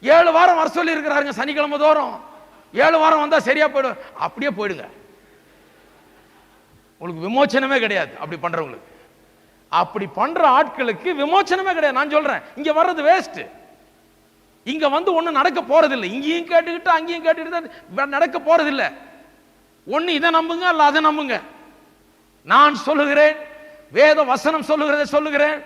7 வாரம் வர சொல்லி இருக்கிறாருங்க சனிக்கிழமை தோறும், 7 வாரம் வந்தா சரியா போயிடும். அப்படியே போயிடுங்க, உங்களுக்கு விமோச்சனமே கிடையாது. அப்படி பண்றவங்களுக்கு, அப்படி பண்ற ஆட்களுக்கு விமோச்சனமே கிடையாது. நான் சொல்றேன், இங்க வர்றது வேஸ்ட். இங்க வந்து ஒண்ணு நடக்க போறதில்லை. இங்கேயும் கேட்டுக்கிட்டு அங்கேயும் கேட்டுக்கிட்டு நடக்க போறதில்லை. ஒண்ணு இதை நம்புங்க, அல்ல அதை நம்புங்க. நான் சொல்லுகிறேன், வேத வசனம் சொல்லுகிறதை சொல்லுகிறேன்.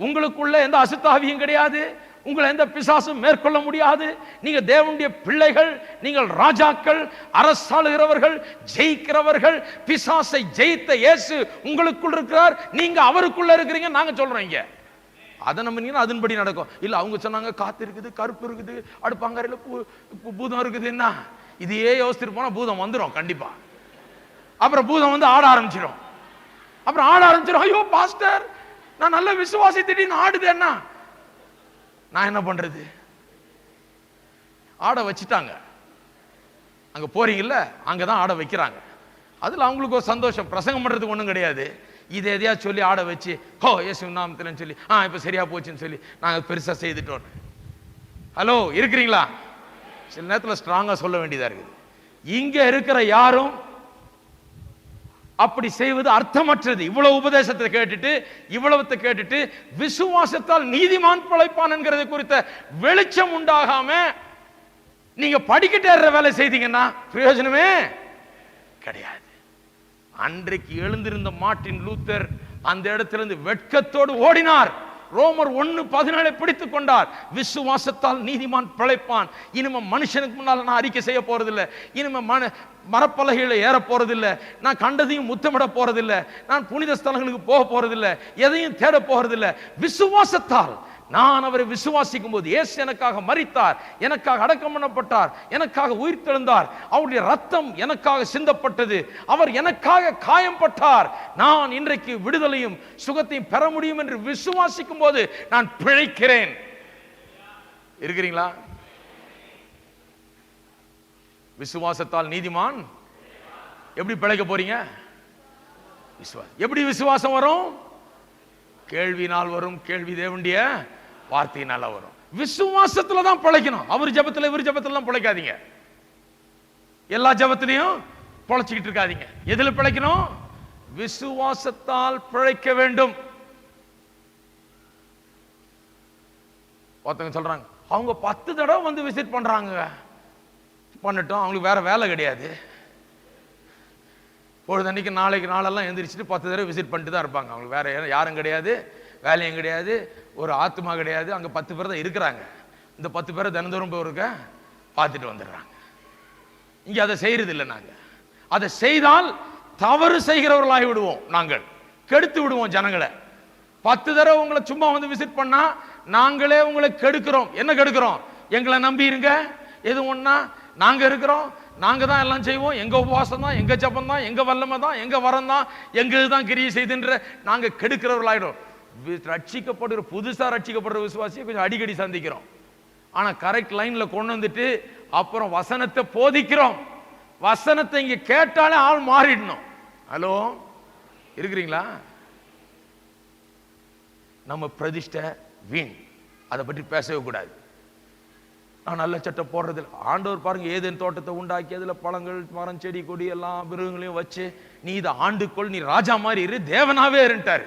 உங்களுக்குள்ள எந்த அசுத்தாவியும் கிடையாது, உங்களை எந்த பிசாசும் மேற்கொள்ள முடியாது. நீங்க தேவனுடைய பிள்ளைகள், நீங்கள் ராஜாக்கள், அரசாளுகிறவர்கள், ஜெயிக்கிறவர்கள். பிசாசை ஜெயித்த இயேசு உங்களுக்குள் இருக்கிறார், நீங்க அவருக்குள்ள இருக்கிறீங்க. நாங்க சொல்றோம் இங்க அதை நம்பினீங்கன்னா அதன்படி நடக்கும். இல்ல அவங்க சொன்னாங்க காத்து இருக்குது, கருப்பு இருக்குது, அடுப்பாங்கரையில பூதம் இருக்குதுன்னா இதையே யோசிச்சுட்டு போனா பூதம் வந்துடும் கண்டிப்பா. அப்புறம் பூதம் வந்து ஆட ஆரம்பிச்சிடும். அப்புறம் ஆட ஆரம்பிச்சிடும். ஐயோ பாஸ்டர், நான் நல்ல விசுவாசி, திடீர்னு ஆடுது, என்ன நான் என்ன பண்றது? ஆட வச்சுட்டாங்க. அங்க போறீங்கல்ல, அங்கதான் ஆட வைக்கிறாங்க. அதுல அவங்களுக்கு ஒரு சந்தோஷம். பிரசங்கம் பண்றதுக்கு ஒண்ணும் கிடையாது. இதை எதையா சொல்லி ஆட வச்சு, ஹோ இயேசு நாமத்தில் சொல்லி இப்ப சரியா போச்சுன்னு சொல்லி நாங்க பெருசா செய்துட்டோம். ஹலோ, இருக்கிறீங்களா? சில நேரத்தில் ஸ்ட்ராங்கா சொல்ல வேண்டியதா இருக்குது. இங்க இருக்கிற யாரும் அப்படி செய்வது அர்த்தமற்றது. இவ்வளவு உபதேசத்தை கேட்டுட்டு, இவ்வளவுத்தை கேட்டுட்டு விசுவாசத்தால் நீதிமான் பிழைப்பான் என்கிறது குறித்த வெளிச்சம் உண்டாகாம நீங்க படிக்கிட்டே வேலை செய்தீங்கன்னா பிரயோஜனமே கிடையாது. அன்றைக்கு எழுந்திருந்த மார்ட்டின் லூத்தர் அந்த இடத்திலிருந்து வெட்கத்தோடு ஓடினார். ரோமர் 1:17 பிடித்துக் கொண்டார். விசுவாசத்தால் நீதிமான் பிழைப்பான். இனிமே மனுஷனுக்கு முன்னால் நான் அறிக்கை செய்ய போறதில்லை, இனிமே மரப்பலகையில ஏற போறதில்லை, நான் கண்டதையும் முத்தமிட போறதில்லை, நான் புனித ஸ்தலங்களுக்கு போக போறதில்லை, எதையும் தேட போறதில்லை. விசுவாசத்தால் நான் அவரை விசுவாசிக்கும் போது, இயேசு எனக்காக மரித்தார், எனக்காக அடக்கம் பண்ணப்பட்டார், எனக்காக உயிர் தெழுந்தார், அவருடைய ரத்தம் எனக்காக சிந்தப்பட்டது, அவர் எனக்காக காயம்பட்டார், நான் இன்றைக்கு விடுதலையும் சுகத்தையும் பெற முடியும் என்று விசுவாசிக்கும் போது நான் பிழைக்கிறேன். இருக்கிறீங்களா? விசுவாசத்தால் நீதிமான். எப்படி பிழைக்க போறீங்க? எப்படி விசுவாசம் வரும்? கேள்வினால் வரும், கேள்வி தேவனுடைய வார்த்தையினால வரும். விசுவாசத்துல தான் பிழைக்கணும். அவர் ஜெபத்துல இவர் ஜெபத்துல தான் பிழைக்காதீங்க. எல்லா ஜெபத்திலையும் பிழைச்சிக்கிட்டு இருக்காதீங்க. எதுல பிழைக்கணும்? விசுவாசத்தால் பிழைக்க வேண்டும். ஒருத்தங்க சொல்றாங்க, அவங்க 10 தடவை வந்து விசிட் பண்றாங்க. பண்ணட்டும், அவங்களுக்கு வேற வேலை கிடையாது. பொழுதன்னைக்கு நாளைக்கு நாளெல்லாம் எந்திரிச்சிட்டு 10 தடவை விசிட் பண்ணிட்டு தான் இருப்பாங்க. அவங்களுக்கு வேற யாரும் கிடையாது, வேலையும் கிடையாது, ஒரு ஆத்மா கிடையாது. அங்கே 10 பேர் தான் இருக்கிறாங்க. இந்த 10 பேரை தினந்தோறும் போய் இருக்க பார்த்துட்டு வந்துடுறாங்க. இங்க அதை செய்யறது இல்லை. நாங்க அதை செய்தால் தவறு செய்கிறவர்களாகி விடுவோம், நாங்கள் கெடுத்து விடுவோம் ஜனங்களை. 10 தடவை உங்களை சும்மா வந்து விசிட் பண்ணா நாங்களே உங்களை கெடுக்கிறோம். என்ன கெடுக்கிறோம்? எங்களை நம்பி இருங்க, எது ஒண்ணா நாங்க இருக்கிறோம், நாங்க தான் எல்லாம் செய்வோம், எங்க உபவாசம் தான், எங்க ஜபம் தான், எங்க வல்லமை தான், எங்க வரம் தான், எங்க இதுதான் கிரியை செய்துன்ற நாங்க கெடுக்கிறவர்களாயிடும். ரட்சிக்கப்படுற புதுசா ரட்சிக்கப்படுற விசுவாசியை கொஞ்சம் அடிக்கடி சந்திக்கிறோம். ஆனா கரெக்ட் லைன்ல கொண்டு வந்துட்டு அப்புறம் வசனத்தை போதிக்கிறோம். வசனத்தை இங்க கேட்டாலே ஆள் மாறிடணும். ஹலோ, இருக்கிறீங்களா? நம்ம பிரதிஷ்டை வீண், அதை பற்றி பேசவே கூடாது. நான் நல்ல சட்டம் போடுறது. ஆண்டவர் பாருங்க, ஏதேன் தோட்டத்தை உண்டாக்கி அதுல பழங்கள், மரம், செடி, கொடி எல்லாம் மிருகங்களையும் வச்சு நீ இதை ஆண்டுக்கொள், நீ ராஜா மாதிரி இரு, தேவனாவே இருட்டாரு.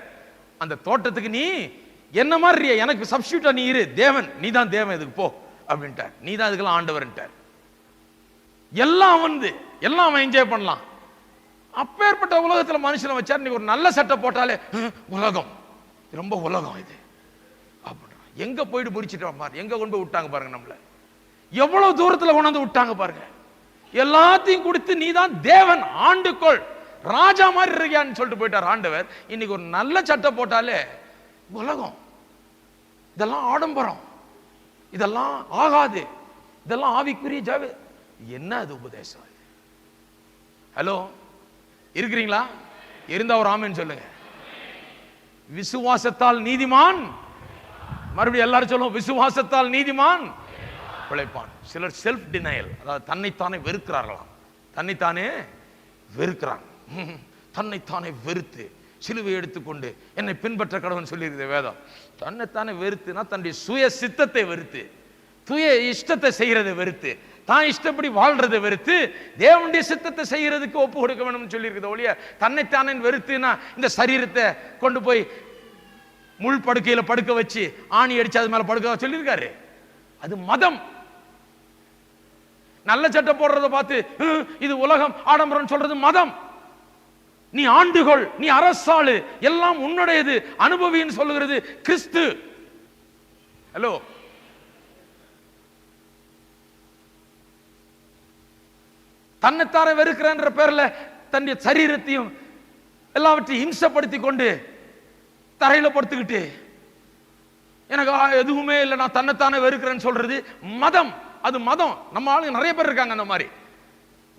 அந்த தோட்டத்துக்கு நீ என்ன மாதிரி எனக்கு சப்ஸ்டியூட்டா நீ இரு, தேவன் நீ தான் தேவன், இதுக்கு போ அப்படின்ட்டார். நீ தான் இதுக்கெல்லாம் ஆண்டவர்ன்ட்டார். எல்லாம் வந்து எல்லாம் அவன் என்ஜாய் பண்ணலாம். அப்பேற்பட்ட உலகத்துல மனுஷனை வச்சார். நீ ஒரு நல்ல சட்டை போட்டாலே உலகம், ரொம்ப உலகம் இது அப்படின்னா எங்க போயிட்டு முடிச்சிட்டு பாரு, எங்க கொண்டு போய் விட்டாங்க பாருங்க. நம்மள எவ்வளவு தூரத்துல கொண்டாந்து விட்டாங்க பாருங்க. எல்லாத்தையும் கொடுத்து நீ தான் தேவன், ஆண்டுக்கொள், ராஜா மாதிரி இருக்கியான்னு சொல்லிட்டு போயிட்டார் ஆண்டவர். இன்னைக்கு ஒரு நல்ல சட்டை போட்டாலே உலகம், இதெல்லாம் ஆடம்பரம், இதெல்லாம் ஆகாது, இதெல்லாம் ஆவிக்குரிய ஜாவி. என்ன அது உபதேசம்? ஹலோ, இருக்கிறீங்களா? இருந்தா ஒரு ஆமென் சொல்லுங்க. விசுவாசத்தால் நீதிமான், மறுபடியும் எல்லாரும் சொல்லுவோம், விசுவாசத்தால் நீதிமான் பிழைப்பான். சிலர் செல்ஃப் டினையல், அதாவது தன்னைத்தானே வெறுக்கிறார்களாம். தன்னைத்தானே வெறுக்கிறாங்க. தன்னைத்தானே வெறுத்து சிலுவை எடுத்துக்கொண்டு என்னை பின்பற்ற கடவுள்னு சொல்லியிருக்குது வேதம். தன்னைத்தானே வெறுத்துனா தன்னுடைய சுய சித்தத்தை வெறுத்து, துய இஷ்டத்தை செய்யறதை வெறுத்து, தான் இஷ்டப்படி வாழ்றதை வெறுத்து தேவனுடைய சித்தத்தை செய்யறதுக்கு ஒப்பு கொடுக்க வேணும்னு சொல்லியிருக்குது ஒழிய தன்னைத்தானே வெறுத்துனா இந்த சரீரத்தை கொண்டு போய் முள் படுக்கையில படுக்க வச்சு ஆணி அடிச்சு அது மேல படுக்க சொல்லியிருக்காரு. அது மதம். நல்ல சட்டை போடுறத பார்த்து இது உலகம் ஆடம்பரம் சொல்றது மதம். நீ ஆண்டுகொள், நீ அரசாளு, எல்லாம் உன்னுடையது, அனுபவின்னு சொல்லுகிறது கிறிஸ்து. ஹலோ, தன்னைத்தானே வெறுக்கிறன்ற பேர்ல தன்னுடைய சரீரத்தையும் எல்லாவற்றையும் இம்சப்படுத்தி கொண்டு தரையில படுத்துக்கிட்டு எனக்கு எதுவுமே இல்லை, நான் தன்னைத்தானே வெறுக்கிறேன்னு சொல்றது மதம். அது மதம். நம்ம ஆளுங்க நிறைய பேர் இருக்காங்க அந்த மாதிரி.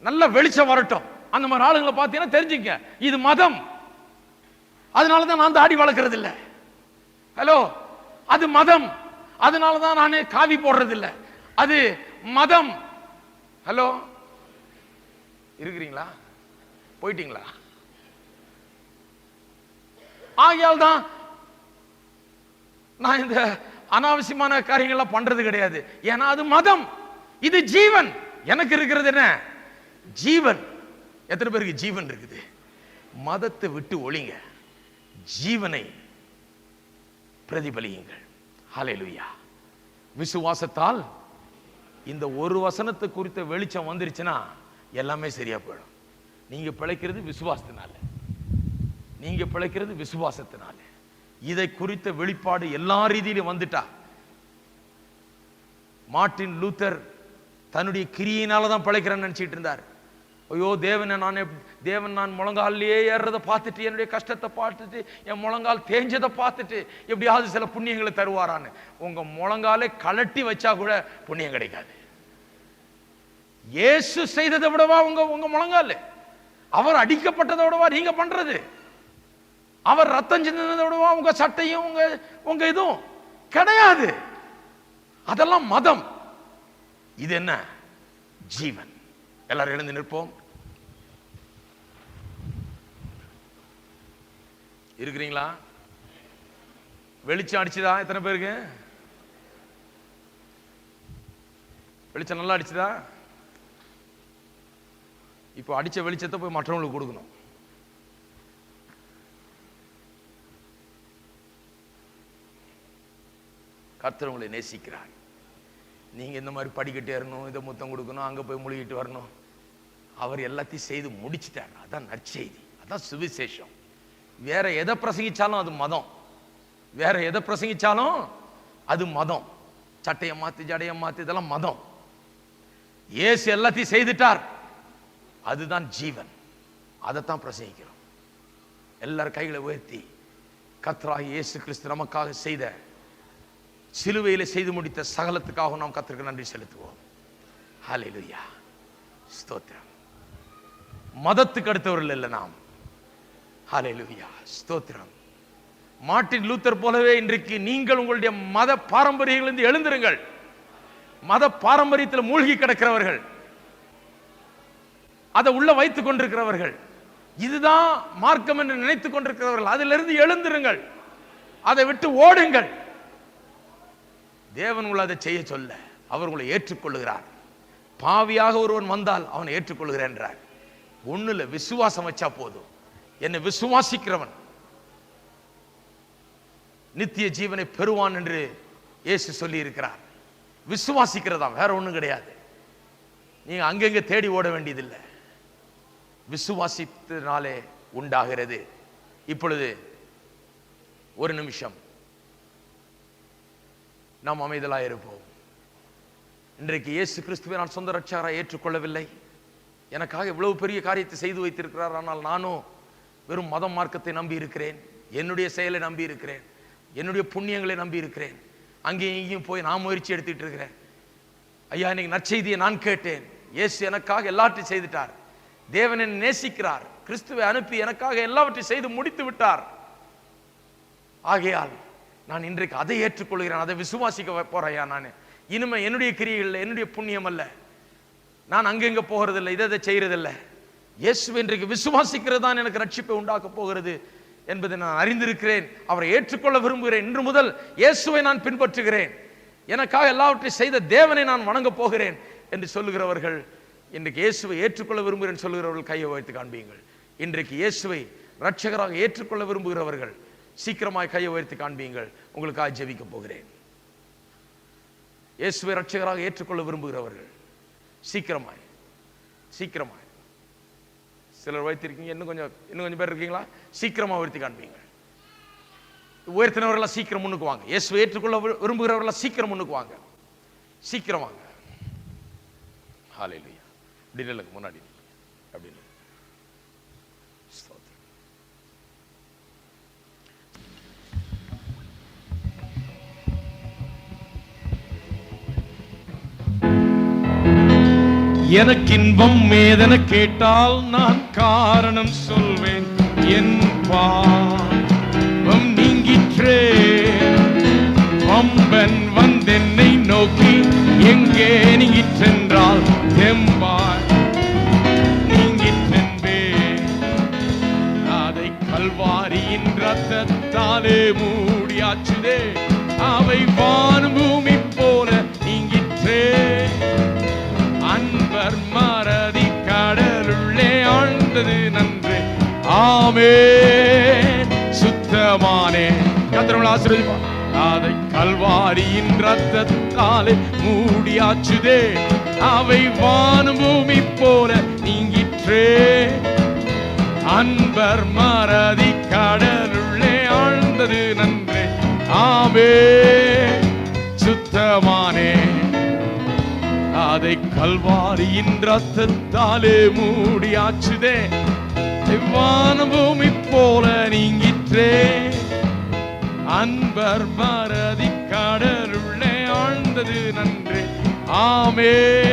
நல்ல வெளிச்சம் வரட்டும், அந்த மாதிரி ஆளுங்களை பார்த்தீங்கன்னா தெரிஞ்சுங்க, இது மதம். அதனாலதான் நான் தாடி வளர்க்கறது இல்லை. ஹலோ, அது மதம். அதனாலதான் நானே காவி போடுறது இல்லை, அது மதம். ஹலோ, இருக்கிறீங்களா? போயிட்டீங்களா? ஆகையால் தான் நான் இந்த அனாவசியமான காரியங்கள்லாம் பண்றது கிடையாது. ஏன்னா அது மதம், இது ஜீவன். எனக்கு இருக்கிறது என்ன? ஜீவன். எத்தனை பேருக்கு ஜீவன் இருக்குது? மதத்தை விட்டு ஒளிங்க, ஜீவனை பிரதிபலியுங்கள். ஹல்லேலூயா. விசுவாசத்தால் இந்த ஒரு வசனத்தை குறித்த வெளிச்சம் வந்துருச்சுன்னா எல்லாமே சரியா போயிடும். நீங்க பிழைக்கிறது விசுவாசத்தினால, நீங்க பிழைக்கிறது விசுவாசத்தினால. இதை குறித்த வெளிப்பாடு எல்லா ரீதியிலும் வந்துட்டா, மார்ட்டின் லூத்தர் தன்னுடைய கிரியினால தான் பிழைக்கிறேன்னு நினைச்சிட்டு இருந்தார். ஐயோ, தேவன் நான் முழங்காலே ஏறுறதை பார்த்துட்டு, என்னுடைய கஷ்டத்தை பார்த்துட்டு, என் முழங்கால் தேஞ்சதை பார்த்துட்டு எப்படியாவது சில புண்ணியங்களை தருவாரான்னு. உங்க முழங்காலே கலட்டி வச்சா கூட புண்ணியம் கிடைக்காது. இயேசு செய்ததை விடவா உங்க முழங்கால்? அவர் அடிக்கப்பட்டதை விடவா நீங்க பண்றது? அவர் ரத்தம் சிந்தினதை விடவா உங்க சட்டையும் உங்க இதுவும் கிடையாது. அதெல்லாம் மதம். இது என்ன? ஜீவன். எல்லாரும் எழுந்து நிற்போம். இருக்கிறீங்களா? வெளிச்சம் அடிச்சுதா? எத்தனை பேருக்கு வெளிச்சம் நல்லா அடிச்சுதா? இப்போ அடிச்ச வெளிச்சத்தை போய் மற்றவங்களுக்கு கொடுக்கணும். கர்த்தர் உங்களை நேசிக்கிறார். நீங்க இந்த மாதிரி படிக்கட்டு ஏறணும், இதை முத்தம் கொடுக்கணும், அங்க போய் முழுகிட்டு வரணும். அவர் எல்லாத்தையும் செய்து முடிச்சிட்டார். அதான் நற்செய்தி, அதான் சுவிசேஷம். வேற எதை பிரசங்கிச்சாலும் அது மதம். வேற எதை பிரசங்கிச்சாலும் அது மதம். சட்டையை மாத்தி ஜடையை மாத்தி இதெல்லாம் மதம். இயேசு எல்லாத்தையும் செய்துட்டார், அதுதான் ஜீவன். அதைத்தான் பிரசங்கிக்கிறோம். எல்லாரும் கைகளை உயர்த்தி கர்த்தராகிய இயேசு கிறிஸ்து நமக்காக செய்த, சிலுவையில் செய்து முடித்த சகலத்துக்காக நாம் கர்த்தருக்கு நன்றி செலுத்துவோம். ஹல்லேலூயா, ஸ்தோத்திரம். மதத்துக்கு அடுத்தவர்கள் இல்லை நாம். ஹல்லேலூயா, ஸ்தோத்திரம். மார்ட்டின் லூத்தர் போலவே இன்றைக்கு நீங்கள் உங்களுடைய மத பாரம்பரியங்களிலிருந்து எழுந்திருங்கள். மத பாரம்பரியத்தில் மூழ்கி கிடக்கிறவர்கள், அதை உள்ள வைத்துக் கொண்டிருக்கிறவர்கள், இதுதான் மார்க்கம் என்று நினைத்துக் கொண்டிருக்கிறவர்கள், அதிலிருந்து எழுந்திருங்கள், அதை விட்டு ஓடுங்கள். தேவன் உங்களை அதை செய்ய சொல்ல அவர் உங்களை ஏற்றுக்கொள்ளுகிறார். பாவியாக ஒருவன் வந்தால் அவனை ஏற்றுக்கொள்கிறேன் என்றார். ஒண்ணுல விசுவாசம் வச்சா போதும். என்னை விசுவாசிக்கிறவன் நித்திய ஜீவனை பெறுவான் என்று இயேசு சொல்லி இருக்கிறார். விசுவாசிக்கிறதா, வேற ஒண்ணும் கிடையாது. நீங்க அங்கங்க தேடி ஓட வேண்டியதில்லை, விசுவாசித்தனாலே உண்டாகிறது. இப்பொழுது ஒரு நிமிஷம் நாம் அமைதலாக இருப்போம். இன்றைக்கு இயேசு கிறிஸ்துவை நான் சொந்த ரட்சகராக ஏற்றுக்கொள்ளவில்லை. எனக்காக இவ்வளவு பெரிய காரியத்தை செய்து வைத்திருக்கிறார், ஆனால் நானும் வெறும் மதம் மார்க்கத்தை நம்பி இருக்கிறேன், என்னுடைய செயலை நம்பி இருக்கிறேன், என்னுடைய புண்ணியங்களை நம்பி இருக்கிறேன், அங்கேயும் இங்கேயும் போய் நான் முயற்சி எடுத்துட்டு இருக்கிறேன். ஐயா, இன்னைக்கு நற்செய்தியை நான் கேட்டேன், இயேசு எனக்காக எல்லாவற்றையும் செய்துட்டார், தேவன் என்னை நேசிக்கிறார், கிறிஸ்துவை அனுப்பி எனக்காக எல்லாவற்றையும் செய்து முடித்து விட்டார். ஆகையால் நான் இன்றைக்கு அதை ஏற்றுக்கொள்கிறேன், அதை விசுவாசிக்க போறேன். நான் இனிமே என்னுடைய கிரியைகள், என்னுடைய புண்ணியம் அல்ல, நான் அங்கெங்க போகிறதில்லை, இதை செய்யறதில்லை, இயேசுவை இன்றைக்கு விசுவாசிக்கிறது தான் எனக்கு ரட்சிப்பை உண்டாக்க போகிறது என்பதை நான் அறிந்திருக்கிறேன். அவரை ஏற்றுக்கொள்ள விரும்புகிறேன். இன்று முதல் இயேசுவை நான் பின்பற்றுகிறேன், எனக்காக எல்லாவற்றையும் செய்த தேவனை நான் வணங்க போகிறேன் என்று சொல்லுகிறவர்கள், இன்றைக்கு இயேசுவை ஏற்றுக்கொள்ள விரும்புகிறேன் சொல்லுகிறவர்கள் கையை உயர்த்தி காண்பீங்கள். இன்றைக்கு இயேசுவை ரட்சகராக ஏற்றுக்கொள்ள விரும்புகிறவர்கள் சீக்கிரமாய் கையை உயர்த்தி காண்பீங்கள். உங்களுக்காக ஜெபிக்க போகிறேன். இயேசுவை ரட்சகராக ஏற்றுக்கொள்ள விரும்புகிறவர்கள் சீக்கிரமாய் சீக்கிரமாய், சிலர் வைத்திருக்கீங்க, இன்னும் கொஞ்சம் பேர் இருக்கீங்களா? சீக்கிரமா உயர்த்தி காண்பீங்க. உயர்த்தினவர்கள் சீக்கிரம் முன்னுக்கு வாங்க. இயேசுவை ஏற்றுக்கொள்ள விரும்புகிறவர்கள் சீக்கிரம் முன்னுக்கு வாங்க, சீக்கிரம் வாங்க. ஹல்லேலூயா. டின்னலுக்கு முன்னாடி அப்படின்னு எனக்கு இன்பம் ஏதென கேட்டால் நான் காரணம் சொல்வேன். என் பாவம் நீங்கிற்றே, வம்பன் வந்தென்னை நோக்கி எங்கே நீங்கிற்றென்றால் தெம்பாய் நீங்கிற்றென்பே. அதை கல்வாரியின் ரத்தத்தாலே மூடியாச்சுதே, அவை வானம் பூமி போல நீங்கிற்றே. அன்பர் மறதி கடலுள்ளே ஆழ்ந்தது நன்று. ஆமென். சுத்தமானே. கர்த்தர் ஆசீர்வதிப்பார். அதை கல்வாரியின் ரத்தத்தாலே மூடியாச்சுதே, அவை வானம் பூமி போல நீங்கிற்றே. அன்பர் மறதி கடலுள்ளே ஆழ்ந்தது நன்று. ஆமென். சுத்தமானே. அதை கல்வாரியின் ரத்தத்தாலே மூடியாச்சுதே, வானம் பூமி போல நீங்கிற்றே. அன்பர் மறதி கடலுள்ளே ஆழ்ந்தது நன்று. ஆமென்.